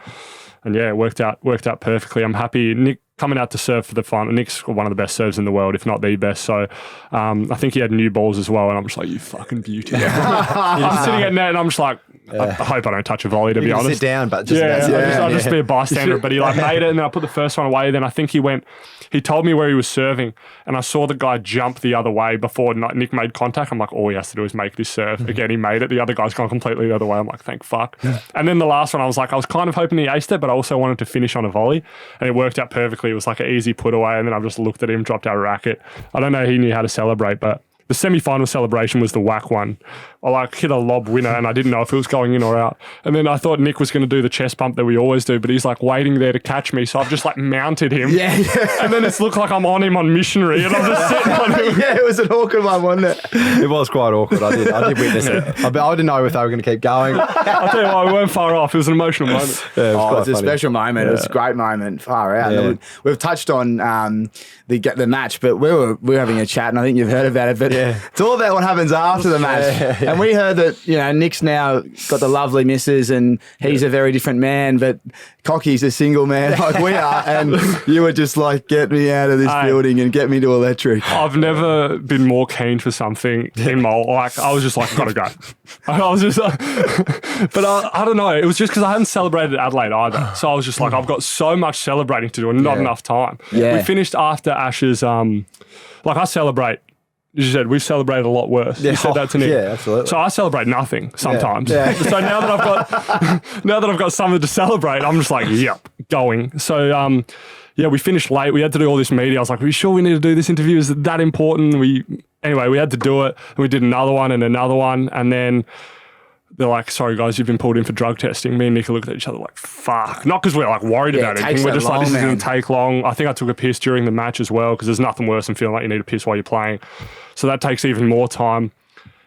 And yeah, it worked out perfectly. I'm happy. Nick coming out to serve for the final. Nick's one of the best serves in the world, if not the best. So I think he had new balls as well, and I'm just like, you fucking beauty. I'm sitting at net, and I'm just like, I hope I don't touch a volley, to be honest. Sit down, but just I'll just be a bystander. But he like made it, and then I put the first one away. Then I think he told me where he was serving, and I saw the guy jump the other way before Nick made contact. I'm like, all he has to do is make this serve. Again, he made it. The other guy's gone completely the other way. I'm like, thank fuck. And then the last one, I was kind of hoping he aced it, but I also wanted to finish on a volley, and it worked out perfectly. It was like an easy put away, and then I just looked at him, dropped our racket. I don't know, he knew how to celebrate, but the semi-final celebration was the whack one. I like hit a lob winner, and I didn't know if it was going in or out. And then I thought Nick was going to do the chest bump that we always do, but he's like waiting there to catch me. So I've just like mounted him. Yeah. And then it's looked like I'm on him on missionary, and I'm just sitting on him. Yeah, it was an awkward one, wasn't it? It was quite awkward. I did witness it. I didn't know if they were going to keep going. I'll tell you what, we weren't far off. It was an emotional moment. Yeah, It's a special moment. It was a great moment. Far out. Yeah. We've touched on the match, but we were having a chat, and I think you've heard about it. But it's all about what happens after the match. And we heard that Nick's now got the lovely missus, and he's a very different man. But Kokki's a single man like we are, and you were just like, get me out of this building and get me to electric. I've never been more keen for something in my life. I was just like, gotta go. I was just, but I don't know. It was just because I hadn't celebrated Adelaide either. So I was just like, I've got so much celebrating to do and not enough time. Yeah. We finished after Ashes. Like I celebrate. You said we've celebrated a lot worse. You said that to Nick. Yeah, absolutely. So I celebrate nothing sometimes. Yeah. So now that I've got something to celebrate, I'm just like, yep, going. So we finished late. We had to do all this media. I was like, are we sure we need to do this interview? Is it that important? We had to do it. And we did another one, and then they're like, sorry guys, you've been pulled in for drug testing. Me and Nick looked at each other like, fuck. Not because we're like worried about anything. We're just like, this is going to take long. I think I took a piss during the match as well, because there's nothing worse than feeling like you need a piss while you're playing. So that takes even more time.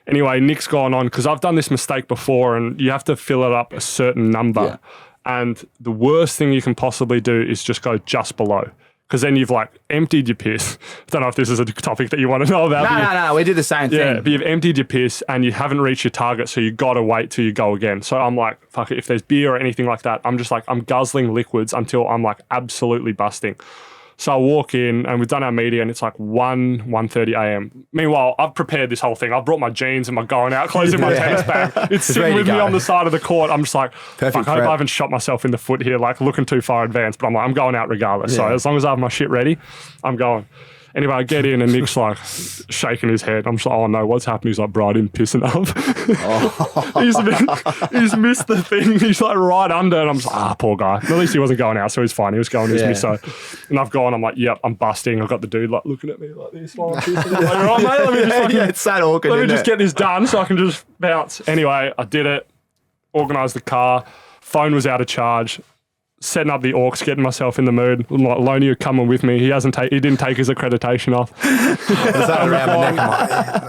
Anyway, Nick's gone on, because I've done this mistake before, and you have to fill it up a certain number. Yeah. And the worst thing you can possibly do is just go just below. Because then you've like emptied your piss. I don't know if this is a topic that you want to know about. No, we did the same thing. Yeah, but you've emptied your piss and you haven't reached your target, so you got to wait till you go again. So I'm like, fuck it, if there's beer or anything like that, I'm just like, I'm guzzling liquids until I'm like absolutely busting. So I walk in, and we've done our media, and it's like 1:30 a.m. Meanwhile, I've prepared this whole thing. I've brought my jeans and my going out clothes in my tennis bag. It's sitting with me on the side of the court. I'm just like, fuck, I hope I haven't shot myself in the foot here, like looking too far advanced. But I'm like, I'm going out regardless. Yeah. So as long as I have my shit ready, I'm going. Anyway, I get in, and Nick's like shaking his head. I'm just like, oh no, what's happened? He's like, bro, I didn't piss enough. He's missed the thing. He's like right under, and I'm just like, poor guy. At least he wasn't going out, so he's fine. He was going to his misso. And I've gone, I'm like, yep, I'm busting. I've got the dude like looking at me like this while I'm pissing. I'm like, right, mate, let me just it's that awkward. Let me just get this done so I can just bounce. Anyway, I did it. Organised the car. Phone was out of charge. Setting up the aux, getting myself in the mood. Like, Loney are coming with me. He didn't take his accreditation off.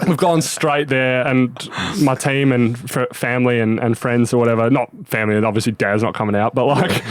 We've gone straight there, and my team and family and friends or whatever. Not family, and obviously Dad's not coming out, but like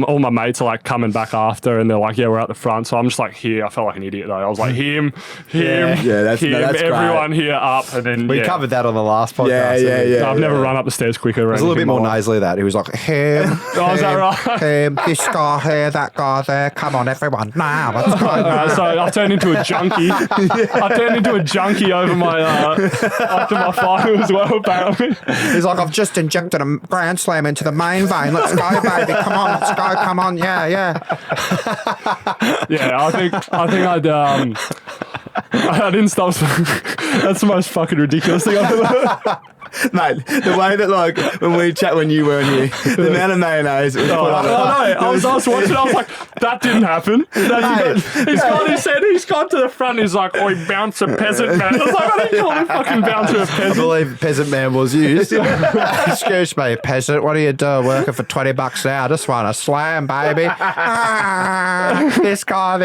all my mates are like coming back after, and they're like, yeah, we're out the front. So I'm just like, here. I felt like an idiot though. I was like, him, that's everyone here up, and then we covered that on the last podcast. Yeah. I've never run up the stairs quicker. It was a little bit more nasally that. He was like, him. Oh, is that right? This guy here, that guy there. Come on, everyone, now. Let's go. So I turned into a junkie. I turned into a junkie over my after my final as well. Apparently, he's like, I've just injected a Grand Slam into the main vein. Let's go, baby. Come on, let's go. Come on, yeah. Yeah, I think I didn't stop. That's the most fucking ridiculous thing I've ever. Mate, the way that like when you weren't here, the amount of mayonnaise it was put on it. I was watching. I was like, that didn't happen. He's gone to the front. He's like, oh, he bounced a peasant man. I was like, I didn't call him fucking bouncer a peasant. I believe peasant man was used. Excuse me, peasant. What do you do? Working for $20 an hour? Just want a slam, baby. This guy.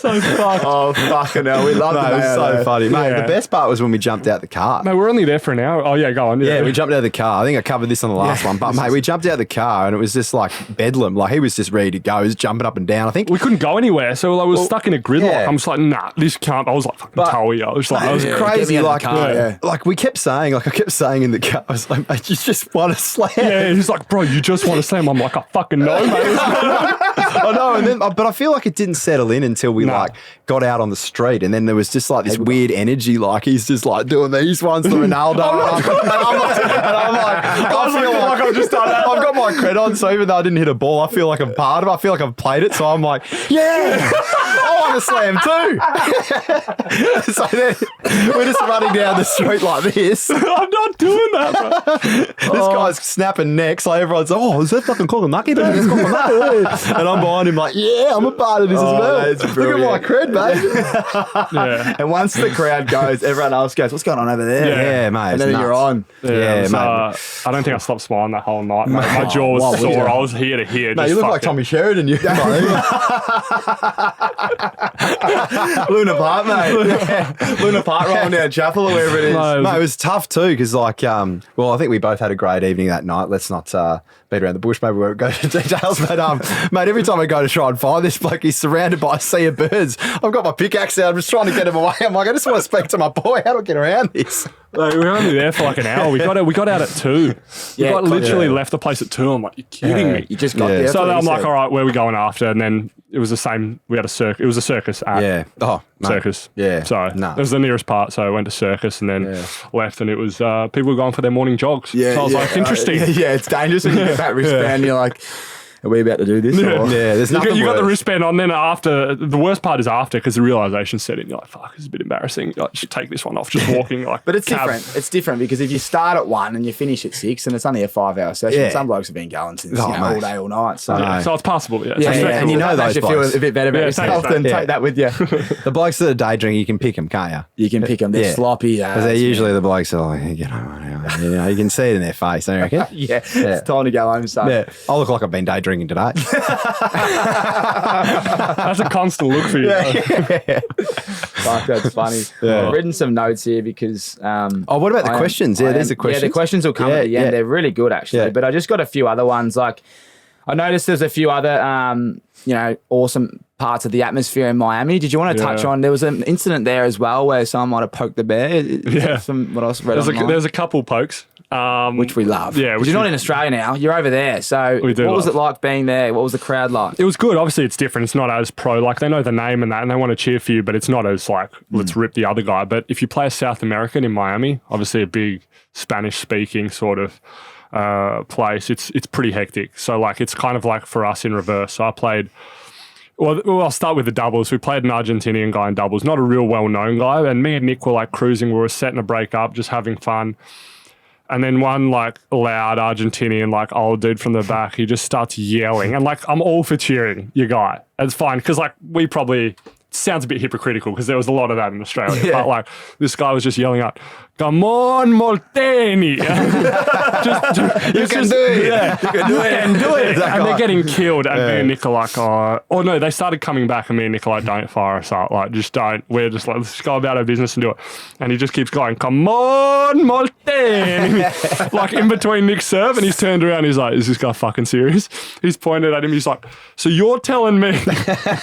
So fucked. Oh, fucking hell. We love Mate, the it was mayo, so though. funny. Mate, Yeah. the best part was when we jumped out the car. Mate, we're only there for an hour. Oh, yeah, go on. Yeah, we jumped out of the car. I think I covered this on the last one. But, mate, we jumped out of the car and it was just like bedlam. Like, he was just ready to go. He was jumping up and down. I think We couldn't go anywhere, so like, we were stuck in a gridlock. yeah. I'm just like, nah, this can't. I was like, fucking Towie. I was like, it was Yeah, get crazy. me out of Like, the car, yeah. like, we kept saying, like, I kept saying in the car, I was like, mate, you just want to slam. yeah, he's like, bro, you just want to slam. I'm like, I fucking know, mate. I know, and then, but I feel like it didn't settle in until we like got out on the street, and then there was just like this weird energy, like he's just like doing these ones to Ronaldo, and I'm like, I feel like I've just done that. I've got my cred on, so even though I didn't hit a ball, I feel like I'm part of it. I feel like I've played it, so I'm like, yeah, I want to slam too. So then we're just running down the street like this. I'm not doing that, bro. This guy's snapping necks, like everyone's like, oh, is that fucking Kokkinakis? That's Kokkinakis. And I'm behind him like, yeah, I'm a part of this as well. that's Look at my cred, mate. Yeah. And once the crowd goes, everyone else goes, what's going on over there? Yeah, mate. And it's then nuts. you're on. Yeah, it was, mate. I don't think I stopped smiling that whole night, mate. My jaw was wow, would sore. you? I was here to here. Mate, just you look like fucking- Tommy Sheridan. You. Luna Park, mate. Luna Park rolling down Chapel or wherever it is. No, Mate, it was tough too because, like, well, I think we both had a great evening that night. Let's not beat around the bush. Maybe we won't go into details. But, mate, every time I go to try and find this bloke, he's surrounded by a sea of birds. I've got my pickaxe out. I'm just trying to get him away. I'm like, I just want to speak to my boy. How do I get around this? Like, we were only there for like an hour. We got out at 2. Yeah, we literally left the place at 2. I'm like, you're kidding me. You just got Yeah. there. So that's then what I'm he like, said. all right, where are we going after? And then it was the same. We had a circus. It was a circus at Yeah. Oh, mate. Circus. Yeah. So No. it was the nearest part. So I went to Circus and then left, and it was people were going for their morning jogs. Yeah, so I was yeah, like, interesting. yeah, it's dangerous when you get that wristband and you're like, are we about to do this? Yeah. Or? Yeah, there's You nothing got the worse. wristband on, then after, the worst part is after, because the realization set in. You're like, fuck, it's a bit embarrassing. Like, just take this one off, just walking. Like, But it's cab. different. It's different because if you start at 1 and you finish at 6 and it's only a 5-hour session, Yeah. some blokes have been going since Oh, all mate. day, all night. So, Yeah, so it's possible. Yeah, yeah, So and you know those that you feel blokes. a bit better about Yeah, yourself, thanks, then mate. take that with you. The blokes that are day drinking, you can pick them, can't you? You can pick them. They're Yeah. sloppy. Because they're usually the blokes that are like, get home. You know, you can see it in their face, don't you reckon? Yeah, it's time to go home, son. Yeah. I look like I've been day drinking today. that's a constant look for you. Fuck, that's funny. I've written some notes here because. Oh, what about the questions? Yeah, there's the questions. Yeah, the questions will come at the end. They're really good, actually. Yeah. But I just got a few other ones. Like, I noticed there's a few other, awesome parts of the atmosphere in Miami. Did you want to touch Yeah. on? There was an incident there as well where someone might have poked the bear. Is that Yeah. from what else read online? There's a couple pokes. Which we love. Yeah, Because which you're not we- in Australia now. You're over there. So We do what was love. it like being there? What was the crowd like? It was good. Obviously, it's different. It's not as pro. Like, they know the name and that, and they want to cheer for you, but it's not as like, let's rip the other guy. But if you play a South American in Miami, obviously a big Spanish-speaking sort of place, it's pretty hectic. So, like, it's kind of like for us in reverse. So I played... Well, I'll start with the doubles. We played an Argentinian guy in doubles, not a real well-known guy. And me and Nick were like cruising. We were setting a break up, just having fun. And then one like loud Argentinian, like old dude from the back, he just starts yelling. And like, I'm all for cheering your guy. It's fine. Because like, we probably... sounds a bit hypocritical because there was a lot of that in Australia. Yeah. But like, this guy was just yelling out, "Come on, Molteni!" You can do it. Yeah, you can do it. That And guy. they're getting killed. And me and Nick are like, oh no, they started coming back, and me and Nick are like, don't fire us up. Like, just don't. We're just like, let's go about our business and do it. And he just keeps going, "Come on, Molteni!" Like in between Nick's serve, and he's turned around. He's like, "Is this guy fucking serious?" He's pointed at him. He's like, "So you're telling me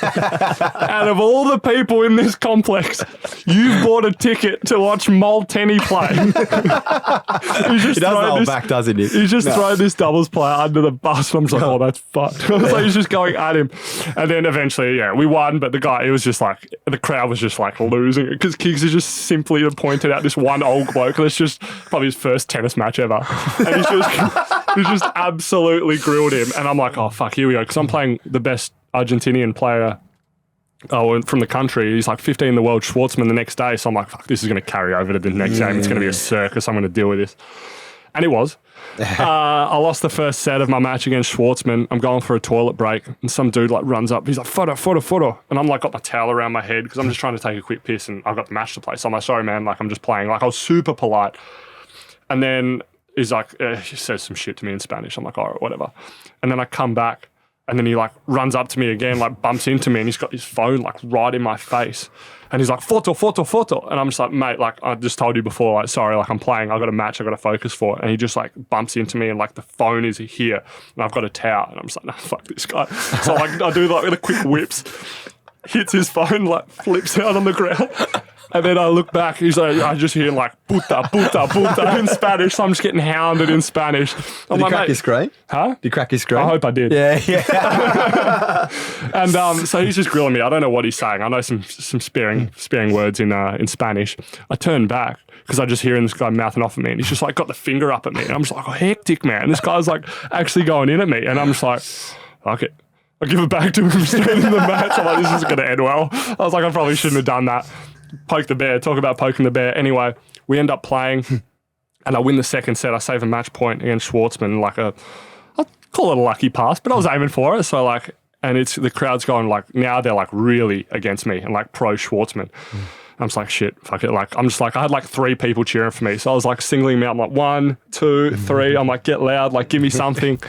out of all the people in this complex, you've bought a ticket to watch Molteni play?" He just He doesn't throw hold this- back, doesn't he? He's just thrown this doubles player under the bus. And I'm just like, oh, that's fucked. I was like, he's just going at him. And then eventually, yeah, we won. But the guy, it was just like, the crowd was just like losing it because Kiggs is just simply pointed out this one old bloke that's just probably his first tennis match ever. And he's just absolutely grilled him. And I'm like, oh, fuck, here we go. Because I'm playing the best Argentinian player from the country. He's like 15 in the world, Schwartzman the next day. So I'm like, fuck, this is going to carry over to the next game. It's going to be a circus. I'm going to deal with this. And it was. I lost the first set of my match against Schwartzman. I'm going for a toilet break, and some dude like runs up. He's like, photo. And I'm like, got my towel around my head because I'm just trying to take a quick piss, and I've got the match to play. So I'm like, sorry, man. Like, I'm just playing. Like, I was super polite. And then he's like, he says some shit to me in Spanish. I'm like, all right, whatever. And then I come back, And then he like runs up to me again, like bumps into me, and he's got his phone like right in my face. And he's like, photo. And I'm just like, mate, like I just told you before, like, sorry, like I'm playing, I got a match, I got to focus for it. And he just like bumps into me and like the phone is here and I've got a towel. And I'm just like, no, fuck this guy. So like I do like the quick whips, hits his phone, like flips out on the ground. And then I look back, he's like, I just hear like, puta in Spanish. So I'm just getting hounded in Spanish. I'm Did like, you crack his screen? Huh? Did you crack his screen? I hope I did. Yeah. And so he's just grilling me. I don't know what he's saying. I know some sparing words in Spanish. I turn back because I just hearing this guy mouthing off at me, and he's just like got the finger up at me, and I'm just like, oh, hectic, man. This guy's like actually going in at me, and I'm just like, fuck it. I give it back to him straight in the match. I'm like, this isn't going to end well. I was like, I probably shouldn't have done that. Poke the bear. Talk about poking the bear. Anyway, we end up playing, and I win the second set. I save a match point against Schwartzman, like I'll call it a lucky pass, but I was aiming for it. So like, and it's the crowd's going like, now they're like really against me and like pro Schwartzman. I'm just like, shit, fuck it. Like, I'm just like, I had like 3 people cheering for me. So I was like singling me out. I'm like, 1, 2, 3. I'm like, get loud, like give me something.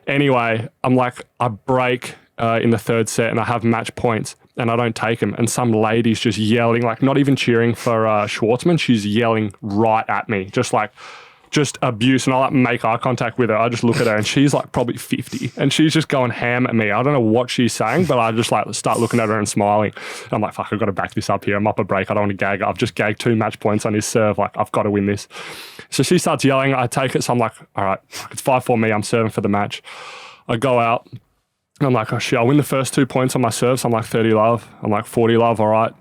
Anyway, I'm like, I break in the third set and I have match points and I don't take them. And some lady's just yelling, like not even cheering for Schwartzman. She's yelling right at me, just abuse. And I like make eye contact with her. I just look at her and she's like probably 50 and she's just going ham at me. I don't know what she's saying, but I just like start looking at her and smiling. And I'm like, fuck, I've got to back this up here. I'm up a break. I don't want to gag. I've just gagged 2 match points on his serve. Like, I've got to win this. So she starts yelling. I take it. So I'm like, all right, it's 5-4 me. I'm serving for the match. I go out. And I'm like, oh shit, I win the first 2 points on my serve. So I'm like 30 love. I'm like 40 love. All right.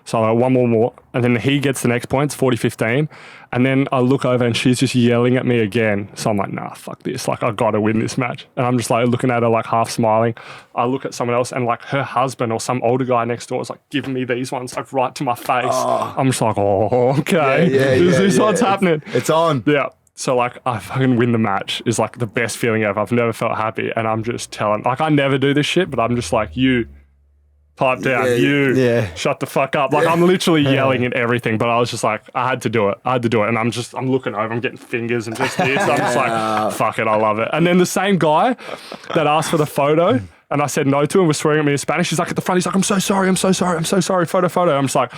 So I one more. And then he gets the next points, 40-15. And then I look over and she's just yelling at me again. So I'm like, nah, fuck this. Like, I got to win this match. And I'm just like looking at her, like half smiling. I look at someone else and like her husband or some older guy next door is like giving me these ones like right to my face. Oh. I'm just like, oh, okay. Is this what's happening? It's on. Yeah. So like I fucking win the match is like the best feeling ever. I've never felt happy. And I'm just telling, like I never do this shit, but I'm just like, you pipe down, shut the fuck up. Like I'm literally yelling at everything, but I was just like, I had to do it. And I'm looking over, I'm getting fingers and just this. I'm just like, fuck it, I love it. And then the same guy that asked for the photo and I said no to him was swearing at me in Spanish. He's like at the front, he's like, I'm so sorry, photo. I'm just like,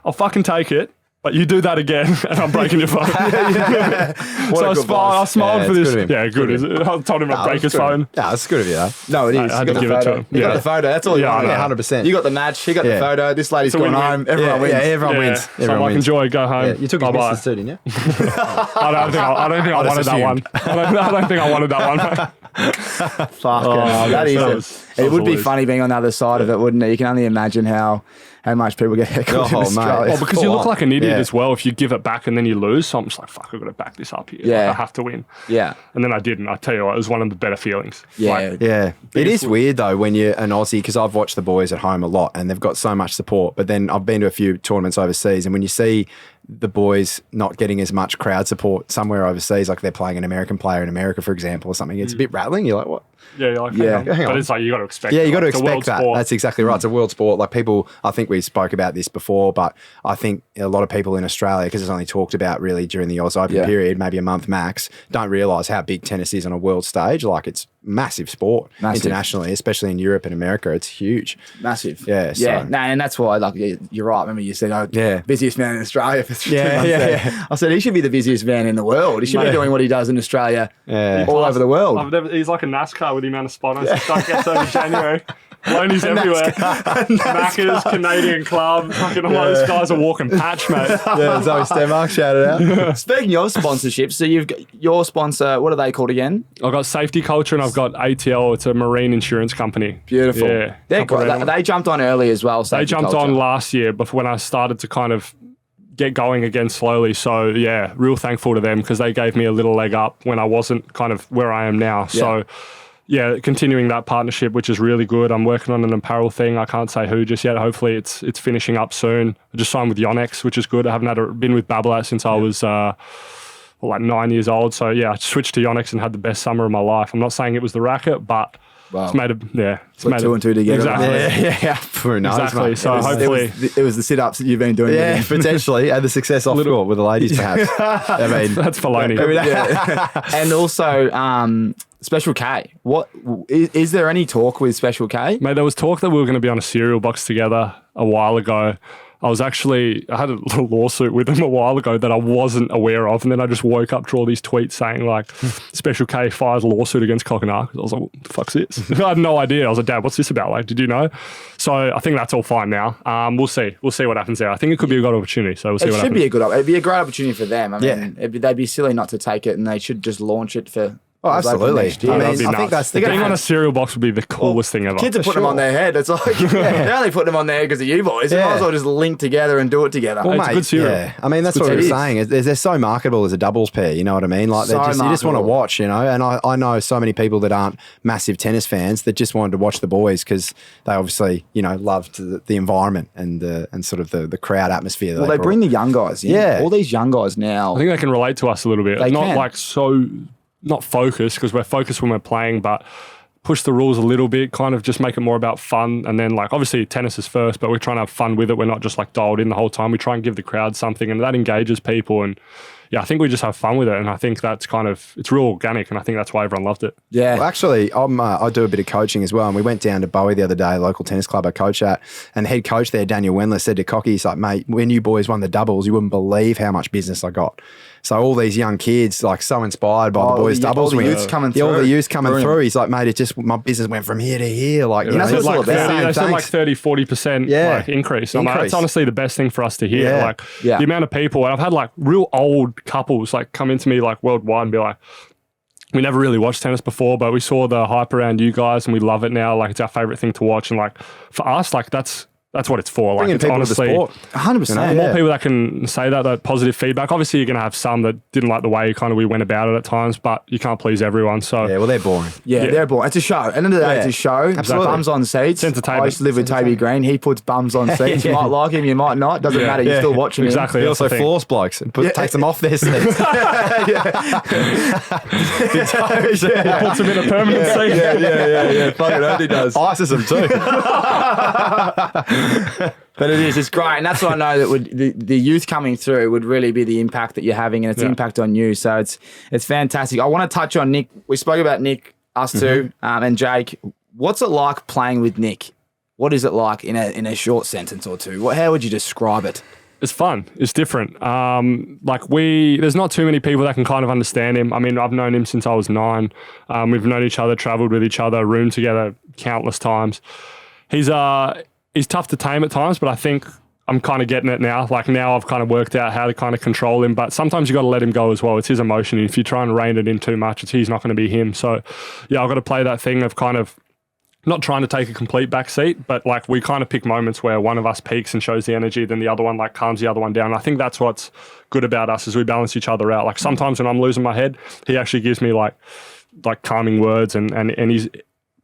I'll fucking take it. But you do that again, and I'm breaking your phone. So I smiled for this. Yeah, good. I told him I'd break his phone. Yeah, it's good of you, though. No, it is. I had to give it to him. You got the photo. That's all you want. 100%. You got the match. He got the photo. This lady's gone home. Everyone wins. Yeah, everyone wins. So I'm like, enjoy, go home. Yeah, you took his business too, didn't you? I don't think I wanted that one. I don't think I wanted that one. Fuck. That is. It would be funny being on the other side of it, wouldn't it? You can only imagine how much people get heckled in Australia. Well, because you look like an idiot as well if you give it back and then you lose. So I'm just like, fuck, I've got to back this up here. Yeah. Like, I have to win. Yeah. And then I didn't. I tell you what, it was one of the better feelings. Yeah. It is weird though when you're an Aussie, because I've watched the boys at home a lot and they've got so much support. But then I've been to a few tournaments overseas, and when you see the boys not getting as much crowd support somewhere overseas, like they're playing an American player in America, for example, or something, it's a bit rattling. You're like, what? Yeah, you're like, hang on. But it's like, you got to expect you got to it's expect that. Sport. That's exactly right. It's a world sport. Like people, I think we spoke about this before, but I think a lot of people in Australia, because it's only talked about really during the Oz Open period, maybe a month max, don't realise how big tennis is on a world stage. Like it's massive sport internationally, especially in Europe and America. It's huge. Massive. Yeah. Yeah. No, and that's why, like, you're right. Remember you said, busiest man in Australia for 2 months there. I said, he should be the busiest man in the world. He should be doing what he does in Australia all over the world. He's like a NASCAR with the amount of sponsors. Stuff gets over January. Loney's everywhere. Macca's, Canadian Club. Fucking all those guys are walking patch, mate. Yeah, Zoe Stenmark shouted out. Speaking of sponsorships, so you've got your sponsor, what are they called again? I've got Safety Culture and I've got ATL. It's a marine insurance company. Beautiful. Yeah. They're great. They jumped on early as well. They jumped on last year before when I started to kind of get going again slowly. So yeah, real thankful to them because they gave me a little leg up when I wasn't kind of where I am now. So yeah, continuing that partnership, which is really good. I'm working on an apparel thing. I can't say who just yet. Hopefully it's finishing up soon. I just signed with Yonex, which is good. I haven't been with Babolat since I was like 9 years old. So yeah, I switched to Yonex and had the best summer of my life. I'm not saying it was the racket, but it's made a it's made 2 and 2 together. Exactly. Yeah. Who knows, exactly. mate. So hopefully it was the sit-ups that you've been doing. Yeah, potentially. And the success off court with the ladies, perhaps. I mean, that's for Loney. And also, Special K. What is there any talk with Special K? Mate, there was talk that we were going to be on a cereal box together a while ago. I had a little lawsuit with him a while ago that I wasn't aware of. And then I just woke up to all these tweets saying like, Special K files a lawsuit against Kokkinakis. I was like, what the fuck's this? I had no idea. I was like, Dad, what's this about? Like, did you know? So I think that's all fine now. We'll see. We'll see what happens there. I think it could be a good opportunity. So we'll see what happens. It'd be a great opportunity for them. I mean, they'd be silly not to take it, and they should just launch it for. Oh, absolutely. Next year. I mean, That'd be I think nuts. that's the Being on a cereal box would be the coolest thing ever. Kids are putting them on their head. It's like they're only putting them on their head because of you boys. You might as well just link together and do it together. Well, It's a mate, good cereal. yeah. I mean, that's what It we're is. saying. They're so marketable as a doubles pair. You know what I mean? Like, So you just want to marketable. watch, you know. And I know so many people that aren't massive tennis fans that just wanted to watch the boys because they obviously, you know, loved the environment and sort of the crowd atmosphere. That Well, they bring the young guys in. Yeah. All these young guys now. I think they can relate to us a little bit. They Not can. like so, not focused because we're focused when we're playing, but push the rules a little bit, kind of just make it more about fun. And then like, obviously tennis is first, but we're trying to have fun with it. We're not just like dialed in the whole time. We try and give the crowd something and that engages people. And yeah, I think we just have fun with it. And I think that's kind of, it's real organic. And I think that's why everyone loved it. yeah. Well, actually, I do a bit of coaching as well. And we went down to Bowie the other day, local tennis club I coach at. And the head coach there, Daniel Wendler, said to Kokki, he's like, mate, when you boys won the doubles, you wouldn't believe how much business I got. So all these young kids, like so inspired by the boys' doubles all the win. youths coming Yeah, all through. the youths coming Brilliant. through. He's like, mate, it just, my business went from here to here. Like, you know, that's what it's all like about. 30, they said like Thanks. 30, 40% Yeah. like increase. I'm like, Increase. that's honestly the best thing for us to hear. Yeah. Like Yeah. the amount of people, and I've had like real old couples like come into me like worldwide and be like, we never really watched tennis before, but we saw the hype around you guys and we love it now. Like it's our favorite thing to watch. And like for us, like that's what it's for. Like Bringing it's people honestly, to the sport. 100%. the more people that can say that positive feedback. Obviously, you're going to have some that didn't like the way kind of we went about it at times, but you can't please everyone. So Yeah, well, they're boring. Yeah, Yeah. they're boring. It's a show. At the end of the day, it's a show. Absolutely. Bums on seats. It's entertainment. I used to live with Toby Green. He puts bums on seats. You might like him, you might not. Doesn't matter. You're still watching exactly. He That's also the thing. floors blokes and takes them off their seats. Puts them in a permanent seat. Yeah. Fucking hope he does. Ices them too. But it's great. And that's what I know that the youth coming through would really be the impact that you're having and its impact on you. So it's fantastic. I want to touch on Nick. We spoke about Nick, us two, and Jake. What's it like playing with Nick? What is it like in a short sentence or two? How would you describe it? It's fun. It's different. There's not too many people that can kind of understand him. I mean, I've known him since I was 9. We've known each other, traveled with each other, roomed together countless times. He's tough to tame at times, but I think I'm kind of getting it now. Like now I've kind of worked out how to kind of control him, but sometimes you got to let him go as well. It's his emotion. If you try and rein it in too much, he's not going to be him. So yeah, I've got to play that thing of kind of not trying to take a complete back seat, but like we kind of pick moments where one of us peaks and shows the energy, then the other one like calms the other one down. And I think that's what's good about us is we balance each other out. Like sometimes when I'm losing my head, he actually gives me like calming words and he's,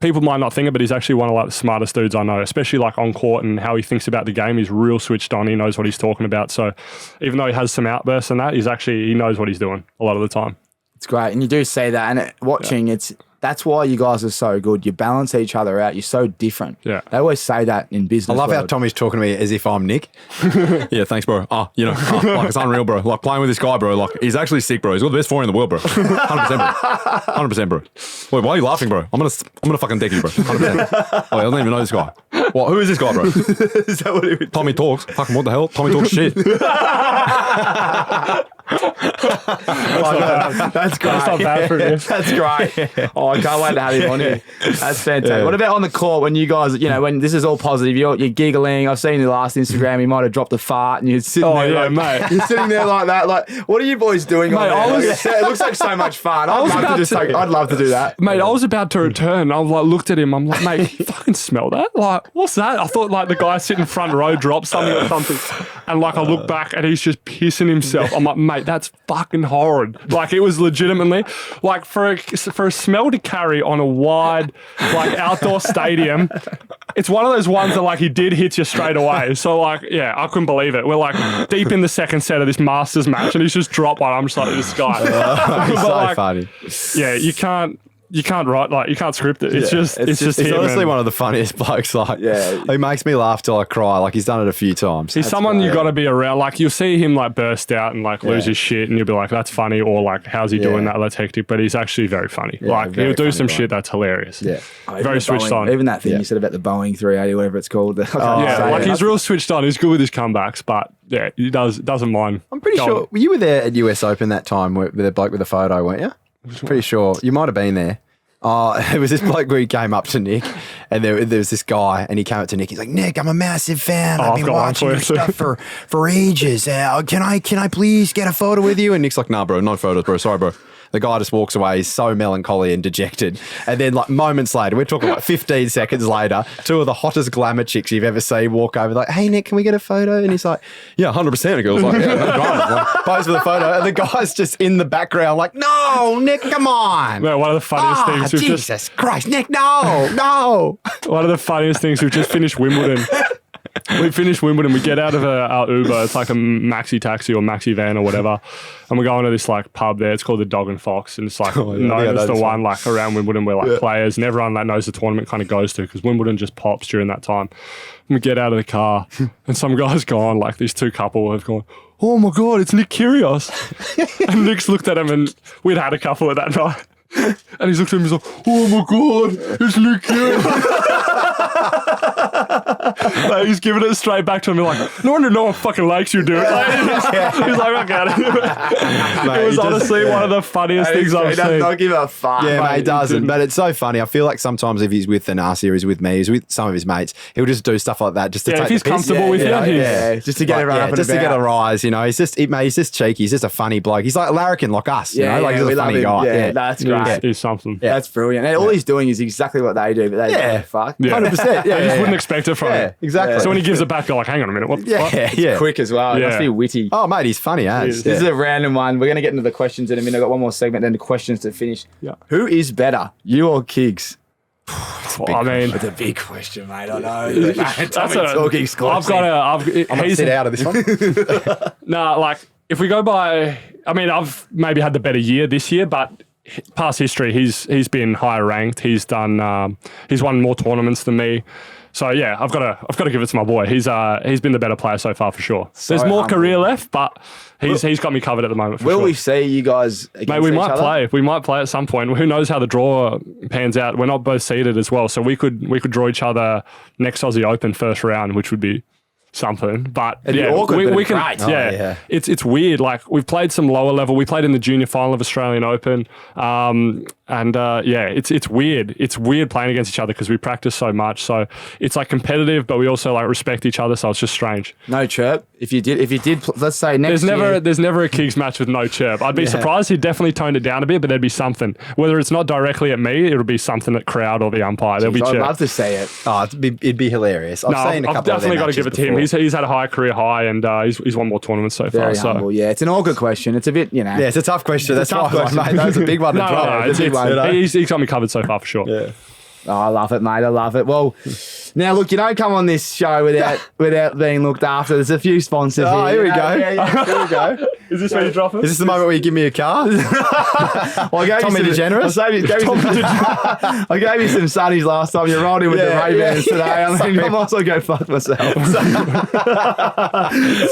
people might not think it, but he's actually one of like the smartest dudes I know, especially like on court and how he thinks about the game. He's real switched on. He knows what he's talking about. So even though he has some outbursts and that, he knows what he's doing a lot of the time. It's great. And you do see that. And watching, that's why you guys are so good. You balance each other out. You're so different. Yeah. They always say that in business. I love how world. Tommy's talking to me as if I'm Nick. Yeah, thanks, bro. Like it's unreal, bro. Like playing with this guy, bro. Like he's actually sick, bro. He's got the best forehand in the world, bro. 100%, bro. 100%, bro. Wait, why are you laughing, bro? I'm gonna fucking deck you, bro. 100%. Oh, I don't even know this guy. What? Who is this guy, bro? Is that what it would Tommy talks. Fucking what the hell? Tommy talks shit. That's great. That's not bad for you. That's great. Oh, I can't wait to have him on here. That's fantastic. Yeah. What about on the court when you guys, when this is all positive, you're giggling. I've seen the last Instagram, you might have dropped a fart and you're sitting there. yeah, like, mate. You're sitting there like that. Like, what are you boys doing on there? It looks like so much fun. I'd love to do that. Mate, I was about to return. I was like, looked at him. I'm like, mate, you fucking smell that? Like, what's that? I thought like the guy sitting front row dropped something or something. And like I look back and he's just pissing himself. I'm like, mate, that's fucking horrid. Like it was legitimately like for a smell to carry on a wide like outdoor stadium. It's one of those ones that like he did hit you straight away. So like, yeah, I couldn't believe it. We're like deep in the second set of this Masters match and he's just dropped one. I'm just like, this guy. But, so like, funny. yeah, you can't. you can't write, like, you can't script it. It's just He's him. honestly and one of the funniest blokes. Like, Yeah. he makes me laugh till I cry. Like, he's done it a few times. He's someone you got to be around. Like, you'll see him like burst out and like lose his shit, and you'll be like, "That's funny," or like, "How's he doing that? That's hectic." But he's actually very funny. Like, very he'll do funny some guy. shit that's hilarious. Yeah. Even Very the switched Boeing- on. Even that thing you said about the Boeing 380, whatever it's called. I can't Yeah, say like it. he's real switched on. He's good with his comebacks, but yeah, he doesn't mind. I'm pretty sure you were there at US Open that time with the bloke with the photo, weren't you? Pretty sure you might have been there. Oh, it was this bloke where he came up to Nick, and there was this guy, and he came up to Nick. He's like, "Nick, I'm a massive fan. I've been got one watching for your you too." stuff for ages. Can I please get a photo with you?" And Nick's like, "Nah, bro, no photos, bro. Sorry, bro." The guy just walks away. He's so melancholy and dejected. And then, like, moments later, we're talking like 15 seconds later, two of the hottest glamour chicks you've ever seen walk over, like, "Hey, Nick, can we get a photo?" And he's like, "Yeah, 100%." The girl's like, "Yeah, no drama." Like, pose for the photo. And the guy's just in the background, like, "No, Nick, come on." No, one of the funniest things we've Jesus Christ, Nick, no. one of the funniest things we've just finished Wimbledon. We finished Wimbledon. We get out of our Uber. It's like a maxi taxi or maxi van or whatever, and we're going to this like pub there. It's called the Dog and Fox, and it's like known as the one like around Wimbledon where like players and everyone that knows the tournament kind of goes to, because Wimbledon just pops during that time. And we get out of the car, and some guy's gone, like these two couple have gone, "Oh my god, it's Nick Kyrgios!" And Nick's looked at him, and we'd had a couple of that night. And he's looked at him and he's like, "Oh my god, it's Nick Kyrgios." Like, he's giving it straight back to him. Like, no wonder no one fucking likes you, dude. Like, he's like, "Okay." It was honestly one of the funniest things I've He does seen. not give a fuck. Yeah, mate, he doesn't. didn't. But it's so funny. I feel like sometimes if he's with Thanasi or he's with me, he's with some of his mates, he'll just do stuff like that just to Yeah, take if he's the piss. comfortable with you, Yeah, just to get everyone up and just to get about. a rise, you know. He's just cheeky. He's just a funny bloke. He's like a larrikin like us, you know. Like he's we a love funny him. guy. Yeah, that's great. He's something. Yeah. That's brilliant. And all he's doing is exactly what they do, but they don't fuck. Yeah. 100%. Yeah, I just wouldn't expect it from him. exactly. So when he gives it back, you're like, "Hang on a minute, what?" yeah. Quick as well. It Yeah. must be witty. Oh, mate, he's funny as. This is a random one. We're going to get into the questions in a minute. I've got one more segment, then the questions to finish. Yeah. Who is better, you or Kiggs? I mean, It's a big question, mate. I know. that's talking I've got a. I'm gonna sit out of this one. Nah, like if we go by, I mean, I've maybe had the better year this year, but past history, he's been higher ranked. He's done. He's won more tournaments than me. So yeah, I've got to give it to my boy. He's been the better player so far for sure. There's more humble. career left, but he's got me covered at the moment. For Will sure. we see you guys against Mate, we each might other? play. We might play at some point. Who knows how the draw pans out? We're not both seeded as well, so we could draw each other next Aussie Open first round, which would be something. But It'd be yeah, awkward, but we it's can. great. Yeah, it's weird. Like we've played some lower level. We played in the junior final of Australian Open, it's weird. It's weird playing against each other because we practice so much. So it's like competitive, but we also like respect each other. So it's just strange. No chirp. If you did, let's say next year. There's never a Kiggs match with no chirp. I'd be surprised. He'd definitely toned it down a bit, but there'd be something. Whether it's not directly at me, it'll be something at crowd or the umpire. There'll be I'd chirp. love to see it. Oh, it'd be hilarious. I've seen a couple I've definitely of got to give it to him. He's had a high career high, and he's won more tournaments so Very far. humble. Yeah, it's an awkward question. It's a bit, Yeah, it's a tough question. It's a That's tough why, question. mate. That was a big one to No, drop. it's, he's got me covered so far for sure. Yeah. Oh, I love it, mate. I love it. Well, now look, you don't come on this show without being looked after. There's a few sponsors Oh, here we go. Yeah, here we go. Is this where you drop it? Is this the moment where you give me a car? Well, I gave Tommy you some, DeGeneres? I gave you some sunnies last time. You rolled in with the Ray-Bans today. I mean, I'm also go fuck myself.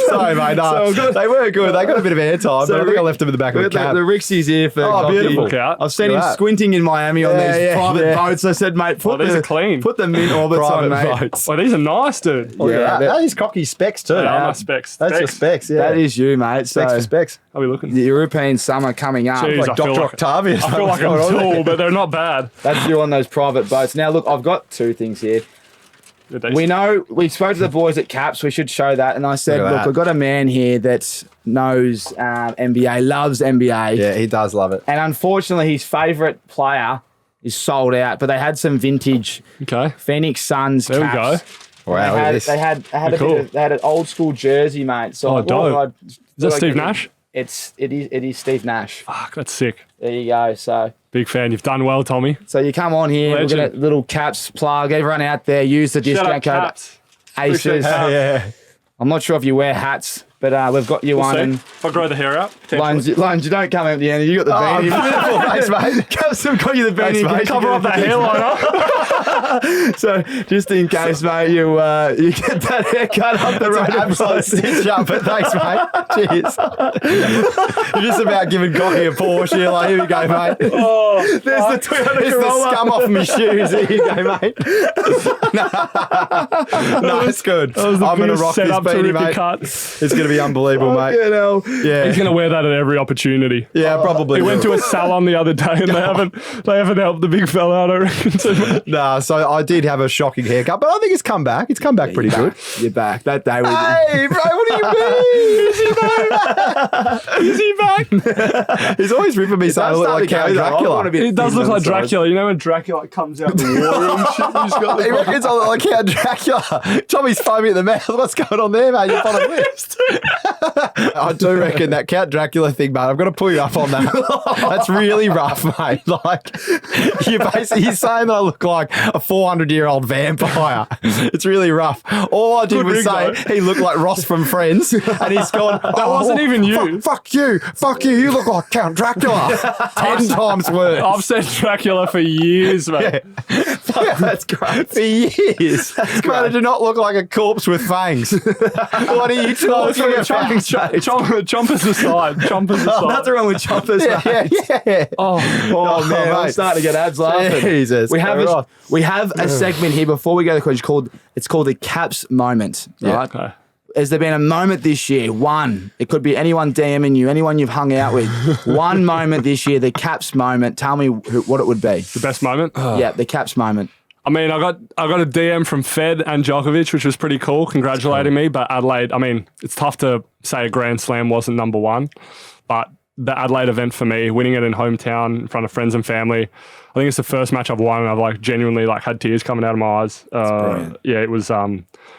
Sorry, mate. No, they were good. They got a bit of airtime, but I think I left them in the back of the cab. The RIXX here for Kokki. beautiful. Look out. I've seen him Look at that. squinting in Miami on Yeah, these yeah, private yeah. boats. I said, mate, put these are clean. Put the mint orbits on, Private mate. boats. Oh, these are nice, dude. Look at that. they're- That is Kokki specs too. Yeah, my specs. That's your specs, yeah. That is you, mate. specs So for specs. Are we looking? the European summer coming up. Jeez, Like, I feel Dr. like- Octavius. I feel like I'm tall, but they're not bad. that's you on those private boats. Now, look, I've got two things here. We know we spoke to the boys at Caps. We should show that. And I said, Look at look, that. we've got a man here that knows NBA, loves NBA. Yeah, he does love it. And unfortunately, his favourite player is sold out. But they had some vintage Okay. Phoenix Suns There we caps. go. Wow, look at this. They had Cool. they had an old school jersey, mate. So Oh, I thought dope. I'd- Is that thought I'd Steve get- Nash? It is Steve Nash. Fuck, that's sick. There you go. So Big fan. You've done well, Tommy. you come on here. We're Legend. gonna little Caps plug. Everyone out there, use the Shout discount out code Caps. Appreciate ACES. that. Yeah. I'm not sure if you wear hats, But we've got you We'll on. see. And If I grow the hair out, Loans, you don't come out at the end. You got the beanie. Thanks, mate. Custom got you the beanie. Thanks, mate. cover up that hairline up. So just in case, mate, you get that haircut up the road. Absolute stitch up, but thanks, mate. Cheers. You're just about giving Kokki a Porsche. You're like, here we go, mate. Oh, There's the Toyota There's the Corolla. scum off my shoes. Here you go, mate. No, it's good. that was the I'm going to biggest rock this setup to beanie, rip your mate. cut. It's going to be unbelievable, mate. Fucking hell. Yeah. He's going to wear that at every opportunity. Yeah, probably. He went to a salon the other day and they haven't helped the big fella out, I reckon, too much. Nah, so I did have a shocking haircut, but I think it's come back. It's come back pretty good. You're back. That day we Hey, bro, what do you mean? Is he back? He's always ripping me saying I look like Count Dracula. It does look like Dracula. You know when Dracula comes out the water and shit? He's got He reckons I look like Count Dracula. Tommy's foaming at the mouth. What's going on there, mate? You're on a lips. I do reckon that Count Dracula thing, mate. I've got to pull you up on that. That's really rough, mate. Like, you're saying that I look like a 400-year-old vampire. It's really rough. All I did Good was rig, say though. he looked like Ross from Friends, and he's gone. That wasn't even you. Fuck you. Fuck you. You look like Count Dracula. 10 times worse. I've said Dracula for years, mate. That's great. For years. Mate, I do not look like a corpse with fangs. What are you talking about? Chompers aside. Chompers aside. Nothing wrong with choppers, mate. Yeah. Oh, Oh, man, I'm mate. starting to get ads laughing. Jesus. We have All we have a segment here before we go to the question it's called the Caps moment. Right? okay. Has there been a moment this year? One. It could be anyone DMing you, anyone you've hung out with. One moment this year, the Caps moment. Tell me what it would be. The best moment? Yeah, the Caps moment. I mean, I got a DM from Fed and Djokovic, which was pretty cool, congratulating me. But Adelaide, I mean, it's tough to say a Grand Slam wasn't number one, but the Adelaide event for me, winning it in hometown in front of friends and family, I think it's the first match I've won, and I've genuinely had tears coming out of my eyes. brilliant. Yeah, it was.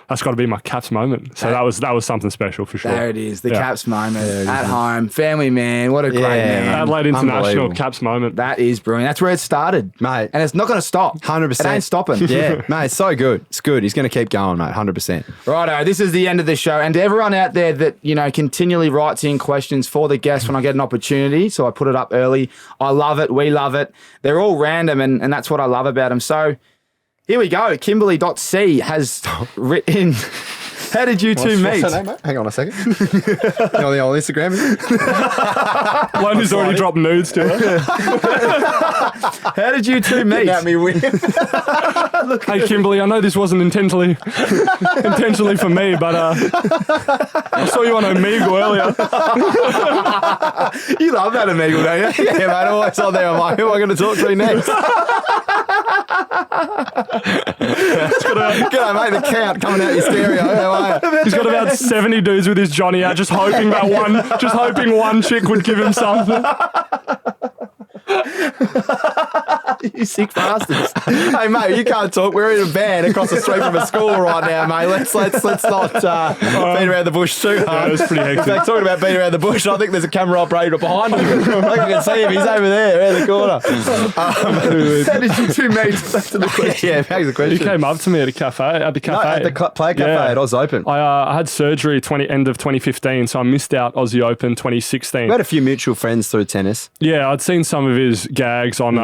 That's got to be my Caps moment. So that was something special for sure. There it is, the Yeah. Caps moment at home. Family man, what a great man. Adelaide International Unbelievable. Caps moment. That is brilliant. That's where it started, Mate. And it's not going to stop. 100%. It ain't stopping. Yeah, mate, it's so good. It's good. He's going to keep going, mate. 100%. Righto, this is the end of the show. And to everyone out there that, continually writes in questions for the guests when I get an opportunity, so I put it up early. I love it. We love it. They're all random, and that's what I love about them. So here we go. Kimberly.C has written, how did you two meet? What's her name, mate? Hang on a second. You on the old Instagram? Loney's already dropped nudes to her. How did you two meet? me win. Hey, Kimberly, I know this wasn't intentionally for me, but I saw you on Omegle earlier. You love that Omegle, don't you? Yeah, mate, always on there. I'm like, who am I going to talk to next? G'day, mate. The count coming out your stereo. How are you? He's got about 70 dudes with his Johnny out, just hoping one chick would give him something. You sick bastards. Hey, mate, you can't talk. We're in a van across the street from a school right now, mate. Let's not beat around the bush too hard. Yeah, it's pretty hectic. In fact, talking about beating around the bush, I think there's a camera operator behind him. I think I can see him. He's over there, around the corner. How did you two meet? Back to the question. Yeah, back to the He question. came up to me at the cafe. No, at the Player Cafe Yeah. at Oz Open. I had surgery end of 2015, so I missed out Aussie Open 2016. We had a few mutual friends through tennis. Yeah, I'd seen some of his gags on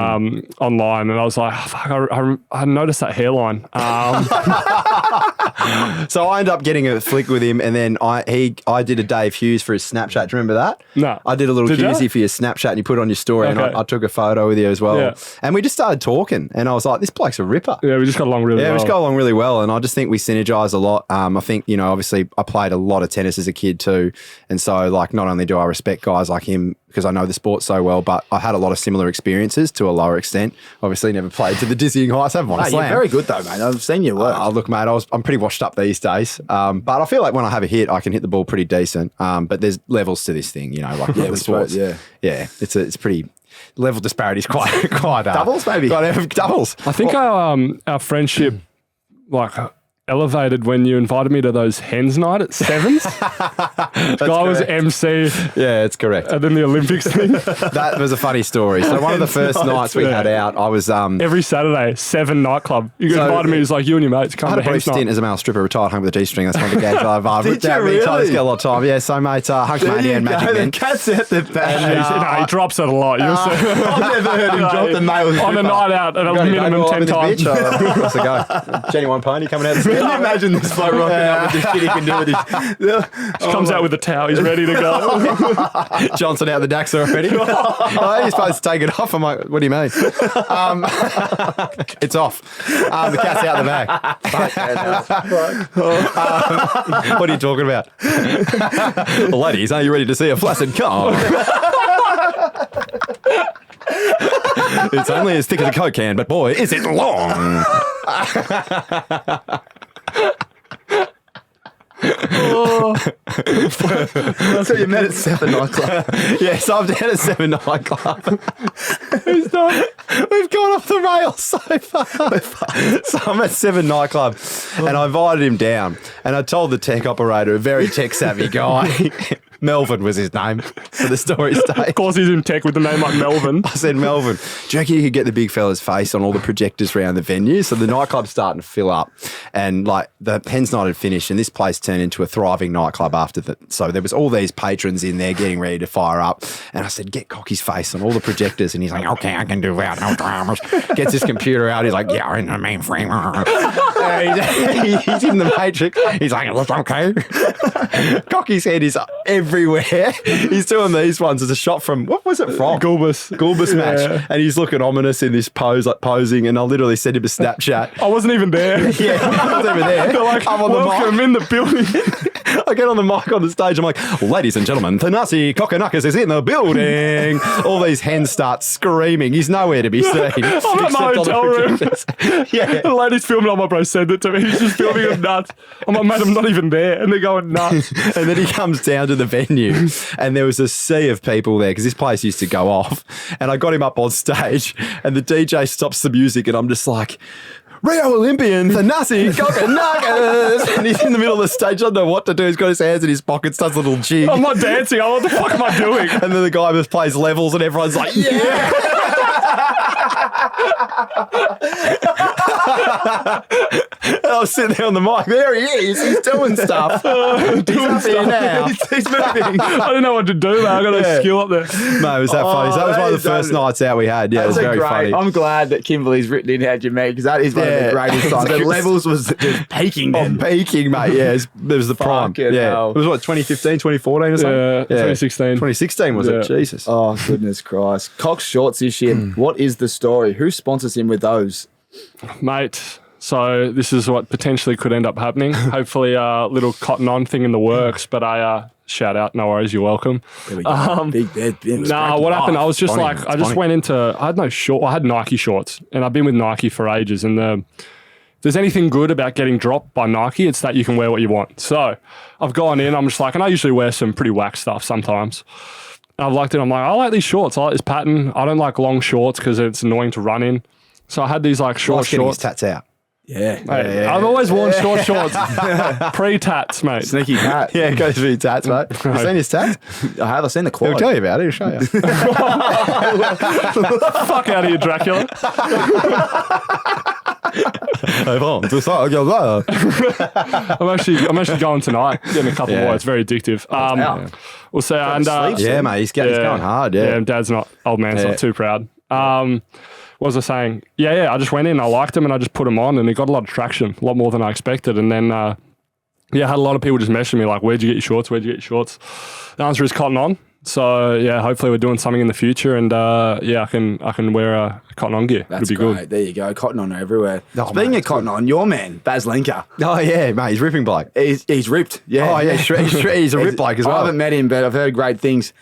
online, and I was like, oh, fuck, I noticed that hairline. So I ended up getting a flick with him, and then I did a Dave Hughes for his Snapchat. Do you remember that? No. I did a little Did ya? Hughesy for your Snapchat, and you put it on your story, and Okay. I took a photo with you as well. Yeah. And we just started talking, and I was like, this bloke's a ripper. Yeah, we just got along really Yeah, well. we just got along really well, and I just think we synergize a lot. I think, obviously I played a lot of tennis as a kid too, and so not only do I respect guys like him because I know the sport so well, but I had a lot of similar experiences to a lower extent. Obviously never played to the dizzying heights. I haven't won a Hey, slam. you're very good though, mate. I've seen your work. Oh, look, mate, I'm pretty washed up these days. But I feel like when I have a hit, I can hit the ball pretty decent. But there's levels to this thing, like the we sports. suppose, Yeah, it's pretty level disparities quite Doubles, maybe? doubles. I think our friendship, elevated when you invited me to those hens night at Sevens. Guy was MC. Yeah, it's correct. And then the Olympics thing. That was a funny story. So one of the first nights we had out, I was Every Saturday, 7 nightclub. You invited me. He's like, you and your mates come I to had a brief hens night. stint as a male stripper, retired home with a G-string. That's one of the gags I've Did ripped out you many times. really? Get a lot of time. Yeah, so mate, Hunk Mania and Magic The Men. cat's at the back. He drops it a lot. You'll see. I've never heard him drop the male On a night out at a minimum 10 times. What's the go? Genuine pony coming out the Can you imagine this bloke rocking up with this shit he can do with his... Comes out with a towel. He's ready to go. Johnson out the Dax already. Oh, you're supposed to take it off. I'm like, what do you mean? It's off. The cat's out the bag. What are you talking about? Well, ladies, are you ready to see a flaccid cock? It's only as thick as a Coke can, but boy, is it long. So you met at 7 nightclub. Yes, I'm down at 7 nightclub. We've gone off the rails so far. So I'm at 7 nightclub and I invited him down and I told the tech operator, a very tech savvy guy, Melvin was his name, so the story stays. Of course, he's in tech with the name like Melvin. I said, Melvin, do you reckon you could get the big fella's face on all the projectors around the venue? So the nightclub's starting to fill up and like the hens night had finished and this place turned into a thriving nightclub after that. So there was all these patrons in there getting ready to fire up. And I said, get Kokki's face on all the projectors. And he's like, okay, I can do that. No dramas. Gets his computer out. He's like, yeah, we're in the mainframe. He's in the matrix. He's like, it looks okay. Kokki's head is everywhere. He's doing these ones. There's a shot from, what was it from? Gulbis match. And he's looking ominous in this pose, like posing. And I literally sent him a Snapchat. I wasn't even there. Yeah, I was over there. They're like, I'm on the mic. welcome in the building. I get on the mic on the stage. I'm like, ladies and gentlemen, Thanasi Kokkinakis is in the building. All these hens start screaming. He's nowhere to be seen. I'm at my hotel room. Yeah. The lady's filming on my bro sent it to me. He's just filming him nuts. I'm like, mate, I'm not even there. And they're going nuts. And then he comes down to the venue and there was a sea of people there because this place used to go off. And I got him up on stage and the DJ stops the music and I'm just like, Rio Olympian, Thanasi Kokkinakis. And he's in the middle of the stage. I don't know what to do. He's got his hands in his pockets, does a little jig. I'm not dancing. What the fuck am I doing? And then the guy just plays levels and everyone's like, yeah. And I was sitting there on the mic. There he is. He's doing stuff. He's up here now. He's moving. I didn't know what to do, man. I got a skill up there. No, it was that funny. So that was one of the first nights out we had. Yeah, it was very funny. I'm glad that Kimberly's written in how'd you meet because that is one of the greatest times. The levels was just peaking then. Peaking, mate. Yeah, it was the prime. Fucking Yeah, hell. it was what 2015, 2014 or something. Yeah, 2016. 2016 was it? Jesus. Oh, goodness Christ. Cox shorts this year. What is the story? Who sponsors him with those? Mate, so this is what potentially could end up happening. Hopefully a little cotton on thing in the works, but I shout out, no worries, you're welcome. There we go. Big bed. Nah, what happened, I was just funny, like, I just went into, I had no short, I had Nike shorts and I've been with Nike for ages and if there's anything good about getting dropped by Nike, it's that you can wear what you want. So I've gone in, I'm just like, and I usually wear some pretty whack stuff sometimes. I've liked it. I'm like, I like these shorts. I like this pattern. I don't like long shorts because it's annoying to run in. So I had these like short Getting his shorts. tats out. Yeah. Mate, I've always worn short shorts. Pre-tats, mate. Sneaky cat. Yeah, it goes for your tats, mate. Have you seen his tats? I have. I've seen the He'll quad. tell you about it. He'll show you. Fuck out of here, Dracula. I'm actually going tonight. Getting a couple more. It's very addictive. We'll see. And Yeah, mate. He's going hard. Yeah. Dad's not old man's not too proud. What was I saying? Yeah. I just went in. I liked them, and I just put them on, and it got a lot of traction, a lot more than I expected. And then, I had a lot of people just messaging me like, "Where'd you get your shorts? Where'd you get your shorts?" The answer is Cotton On. So yeah, hopefully we're doing something in the future, and I can wear a Cotton On gear. That's It'll be great. good. There you go. Cotton On everywhere. Oh, Speaking mate, of Cotton On, your man, Baz Linker. Oh, yeah, mate. He's ripping bloke. He's ripped. Yeah. Oh, yeah. He's a rip bloke as I well. haven't met him, but I've heard great things.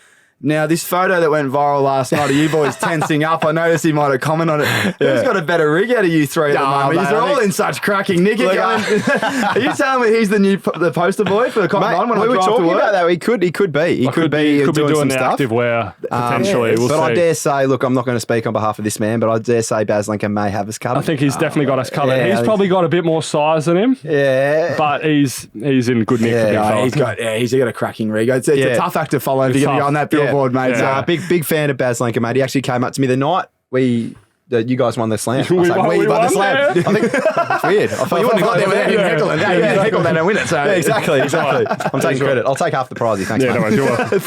Now, this photo that went viral last night of you boys tensing up, I noticed he might have commented on it. Who's got a better rig out of you three at the moment? mate, They're I all think- in such cracking nick. Are you telling me he's the poster boy for the Cotton Mate, On when we I were drive to talking work? about that. He could be. He could be doing some the stuff. active wear potentially. We'll but see. I dare say, look, I'm not going to speak on behalf of this man, but I dare say Baz Lincoln may have us covered. I think he's definitely got us covered. yeah, I He's think- probably got a bit more size than him, yeah. but he's in good nick. Yeah, for Yeah, big he's got a cracking rig. It's Yeah. a tough act to follow if you're going to be tough. on that billboard, mate. Yeah. So, Big fan of Baz Lincoln, mate. He actually came up to me the night you guys won the slam. I was like, won- "Where you we won the won, slam?" yeah. I think it's weird. I thought you wouldn't have got there without him Yeah. heckling. Yeah. Yeah, heckle, they don't win it. So Yeah, exactly. I'm taking credit. I'll take half the prize. Thanks, Yeah, mate. no worries, you're welcome.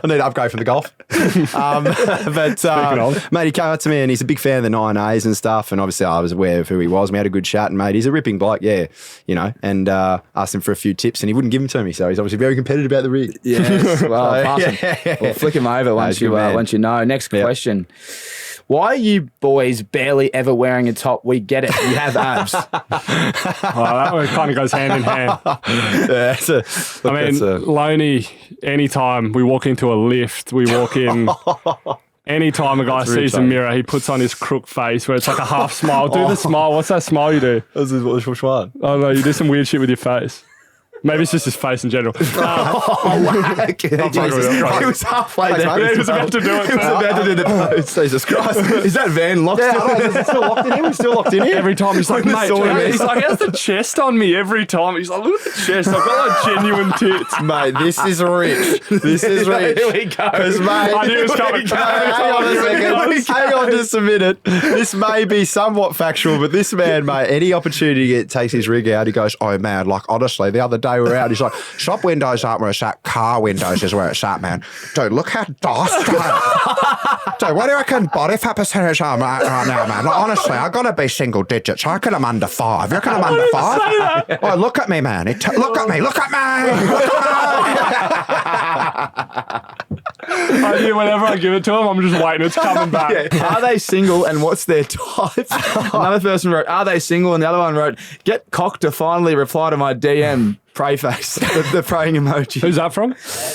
I need to upgrade from the golf. Mate, he came up to me and he's a big fan of the 9As and stuff. And obviously, I was aware of who he was. We had a good chat. And, mate, he's a ripping bloke, yeah, and asked him for a few tips and he wouldn't give them to me. So he's obviously very competitive about the rig. yes, well, pass him. Yeah. Well, flick him over once good man. you know. Next question. Why are you boys barely ever wearing a top? We get it. You have abs. That kind of goes hand in hand. Yeah, I mean, Loney, anytime we walk into a lift, we walk in. Anytime a guy sees a mirror, he puts on his crook face where it's like a half smile. Do the smile. What's that smile you do? which one? Oh no, you do some weird shit with your face. Maybe it's just his face in general. Jesus. He was halfway Thanks, there. mate. He was about to do it. He was about to do the pose. Jesus Christ. Is that van locked? Is it still locked in here? We're still locked in here? Every time he's like, When the mate, sauna is- he's like, how's the chest on me every time? He's like, look at the chest. I've got like genuine tits. Mate, this is rich. This is rich. Here we go. Because, mate, I knew it was coming. hang on a second. Hang on just a minute. This may be somewhat factual, but this man, mate, any opportunity he takes his rig out, he goes, oh, man, like, honestly, the other day we were out, he's like, shop windows aren't where it's at, car windows is where it's at, man. Dude, look how diced I am. Dude, what do you reckon body fat percentage I'm at right now, man? Like, honestly, I got to be single digits. I reckon I'm under 5. You reckon I'm under 5? Oh, look at me, man. Look at me. Look at me. I knew whenever I give it to him, I'm just waiting. It's coming back. Are they single and what's their type? Another person wrote, are they single? And the other one wrote, get cock to finally reply to my DM. Pray face, the praying emoji. Who's that from? Is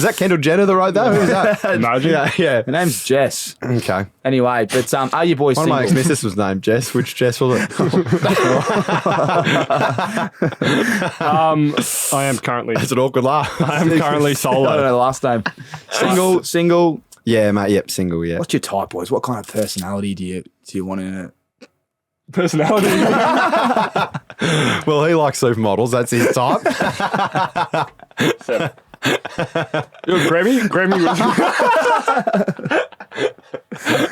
that Kendall Jenner that wrote that? Who's that? Imagine. Yeah. Her name's Jess. Okay. Anyway, but are you boys One of my single? ex-missus was named Jess. Which Jess was it? I am currently. It's an awkward laugh. I am currently I don't solo. know the last name. Single. Yeah, mate. Yep, single. Yeah. What's your type, boys? What kind of personality do you want in it? Personality. Well, he likes supermodels. That's his type. You're Grammy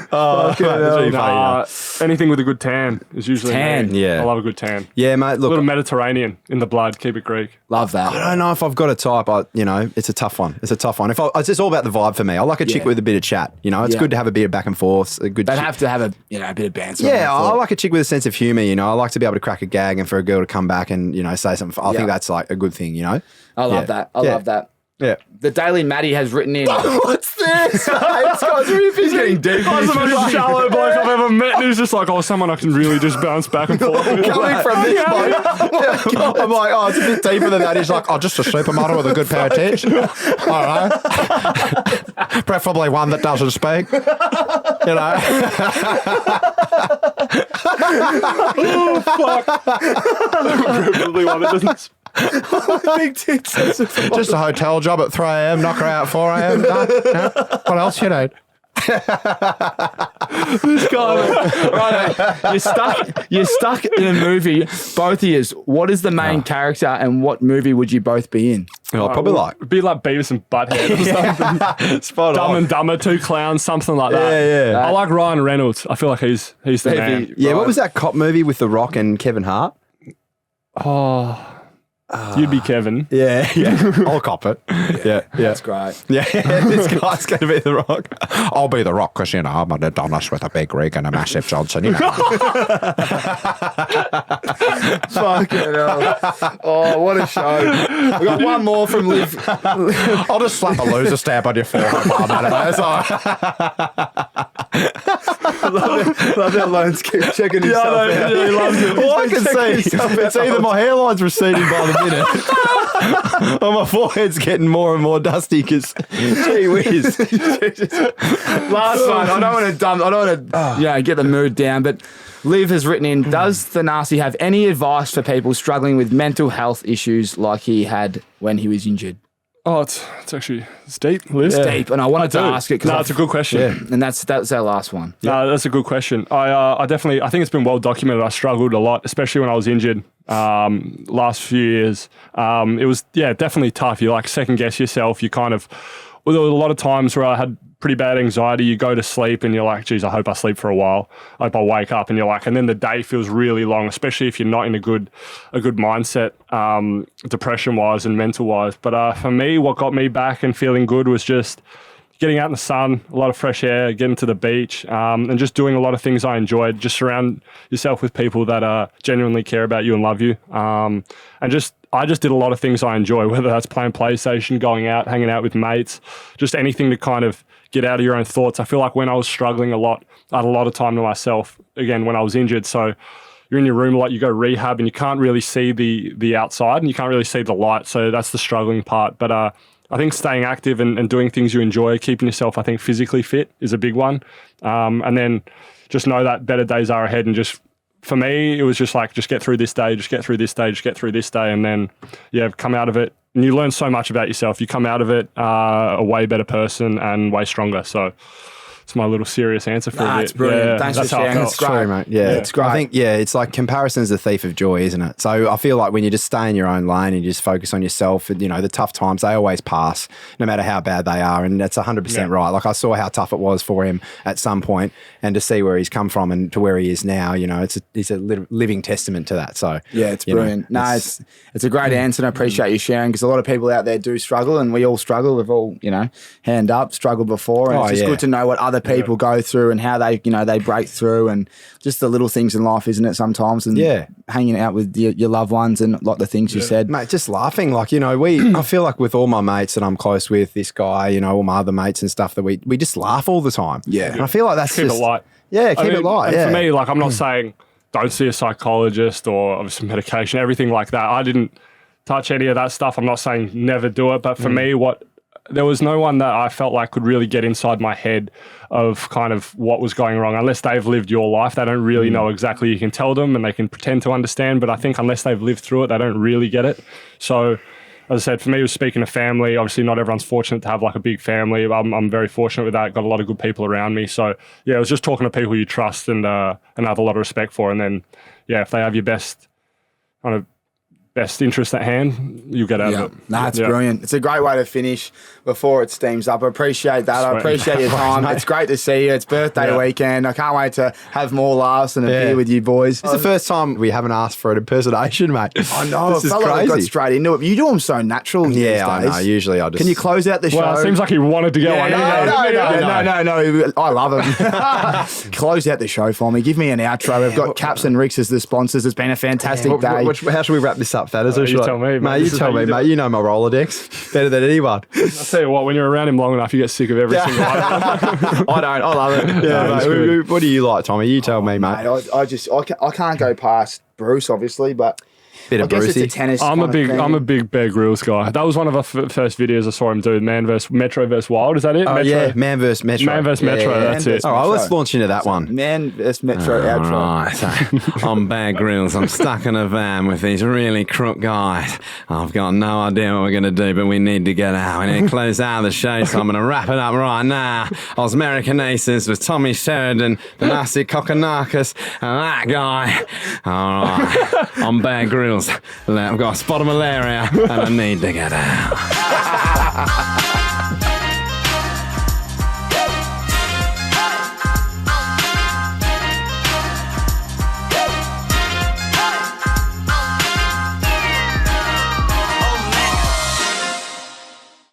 was. Anything with a good tan is usually Tan, me. yeah. I love a good tan. Yeah, mate. A little Look, Mediterranean in the blood. Keep it Greek. Love that. I don't know if I've got a type. It's a tough one. It's a tough one. It's just all about the vibe for me. I like a chick Yeah. with a bit of chat. It's Yeah. good to have a bit of back and forth. A good. They'd chick- have to have a bit of banter. Yeah, I like a chick with a sense of humour. I like to be able to crack a gag and for a girl to come back and say something. I think that's like a good thing. I love that. I love that. Yeah. The Daily Maddie has written in. What's this? He's getting deep. I was the most shallow bloke I've ever met, and he's just like, oh, someone I can really just bounce back and forth with. Coming from this bloke, I'm like, oh, it's a bit deeper than that. He's like, oh, just a supermodel with a good pair of tits. All right. Preferably one that doesn't speak. Preferably one that doesn't. Big tits. Just a hotel job at 3 a.m., knock her out at 4 a.m. What else you need? This guy. Right, you're stuck in a movie, both of you. What is the main character and what movie would you both be in? Probably like. Be like Beavis and Butthead or something. Spot Dumb on. and Dumber, two clowns, something like that. Yeah. I like Ryan Reynolds. I feel like he's the man. Yeah, what was that cop movie with The Rock and Kevin Hart? Oh, you'd be Kevin. Yeah. I'll cop it. Yeah. That's great. Yeah, this guy's going to be The Rock. I'll be The Rock because, I'm an Adonis with a big rig and a massive Johnson, Fucking hell. Oh, what a show. We got one more from Liv. I'll just slap a loser stab on your forehead while I'm at it. That's all. Love how Lone's keep checking himself out. he loves it. All I can see, it's either my hairline's receding by the minute Oh, my forehead's getting more and more dusty because, gee whiz. Last one. I don't want to get the mood down, but Liv has written in, does Thanasi have any advice for people struggling with mental health issues like he had when he was injured? Oh, it's deep, Liz. It's deep, and I wanted to ask it because it's a good question. and that's our last one. No, that's a good question. I definitely, I think it's been well documented. I struggled a lot, especially when I was injured. Last few years, it was definitely tough. You like second guess yourself. You kind of, well, there were a lot of times where I had pretty bad anxiety. You go to sleep and you're like, geez, I hope I sleep for a while. I hope I wake up. And you're like, and then the day feels really long, especially if you're not in a good mindset, depression wise and mental wise. But for me, what got me back and feeling good was just getting out in the sun, a lot of fresh air, getting to the beach, and just doing a lot of things I enjoyed. Just surround yourself with people that genuinely care about you and love you. I just did a lot of things I enjoy, whether that's playing PlayStation, going out, hanging out with mates, just anything to kind of get out of your own thoughts. I feel like when I was struggling a lot, I had a lot of time to myself, again, when I was injured. So you're in your room a lot, you go rehab and you can't really see the outside and you can't really see the light. So that's the struggling part. But I think staying active and doing things you enjoy, keeping yourself, I think, physically fit is a big one. And then just know that better days are ahead. And just, for me, it was just like, just get through this day, just get through this day, just get through this day. And then, come out of it. And you learn so much about yourself. You come out of it a way better person and way stronger. So it's my little serious answer for it. It's brilliant. Thanks for sharing. It's true, mate. Yeah, it's great. I think, it's like comparison's the thief of joy, isn't it? So I feel like when you just stay in your own lane and you just focus on yourself, and, the tough times, they always pass, no matter how bad they are. And that's 100% right. Like, I saw how tough it was for him at some point, and to see where he's come from and to where he is now, it's a living testament to that. So it's brilliant. It's a great answer, and I appreciate you sharing, because a lot of people out there do struggle, and we all struggle. We've all, hand up, struggled before, and it's just good to know what other people go through and how they, they break through, and just the little things in life, isn't it, sometimes? And hanging out with your loved ones and like the things you said. Mate, just laughing. Like, I feel like with all my mates that I'm close with, this guy, all my other mates and stuff, that we just laugh all the time. Yeah. And I feel like that's keep just... it light. Yeah, keep it light. And for me, like, I'm not saying don't see a psychologist or obviously medication, everything like that. I didn't touch any of that stuff. I'm not saying never do it, but for me, there was no one that I felt like could really get inside my head of kind of what was going wrong. Unless they've lived your life, they don't really know exactly. You can tell them and they can pretend to understand, but I think unless they've lived through it, they don't really get it. So, as I said, for me, it was speaking to family. Obviously, not everyone's fortunate to have like a big family. I'm very fortunate with that. Got a lot of good people around me. So, it was just talking to people you trust and have a lot of respect for. And then, if they have your best interest at hand, you'll get out of it. It's brilliant. It's a great way to finish before it steams up. I appreciate that. I appreciate your time. It's great to see you. It's birthday weekend. I can't wait to have more laughs and a beer with you boys. It's the first time we haven't asked for an impersonation, mate. I know. This is felt like crazy. I got straight into it. You do them so natural these days. I know. Usually I just... Can you close out the show? Well, it seems like he wanted to get one. No. I love them. Close out the show for me. Give me an outro. We've got Caps and RIXX as the sponsors. It's been a fantastic day. How should we wrap this up, Fatters? You tell me, mate. You tell me, mate. You know my Rolodex better than anyone. I'll tell you what, when you're around him long enough, you get sick of every single one. I don't. I love it. Mate. What do you like, Tommy? You tell me, mate. I can't go past Bruce, obviously, but Bit of I guess Brucey. it's a tennis. I'm kind a of big Bear Grylls guy. That was one of the first videos I saw him do. Metro versus Wild. Is that it? Oh, Metro? Man vs Metro. Man vs Metro. That's it. All right, let's launch into that one. Man vs Metro outro. Right. I'm Bear Grylls. I'm stuck in a van with these really crook guys. I've got no idea what we're going to do, but we need to get out. We need to close out the show, so I'm going to wrap it up right now. I was American Aces with Tommy Sheridan, Thanasi Kokkinakis, and that guy. All right. I'm Bear Grylls. I've got a spot of malaria, and I need to get out.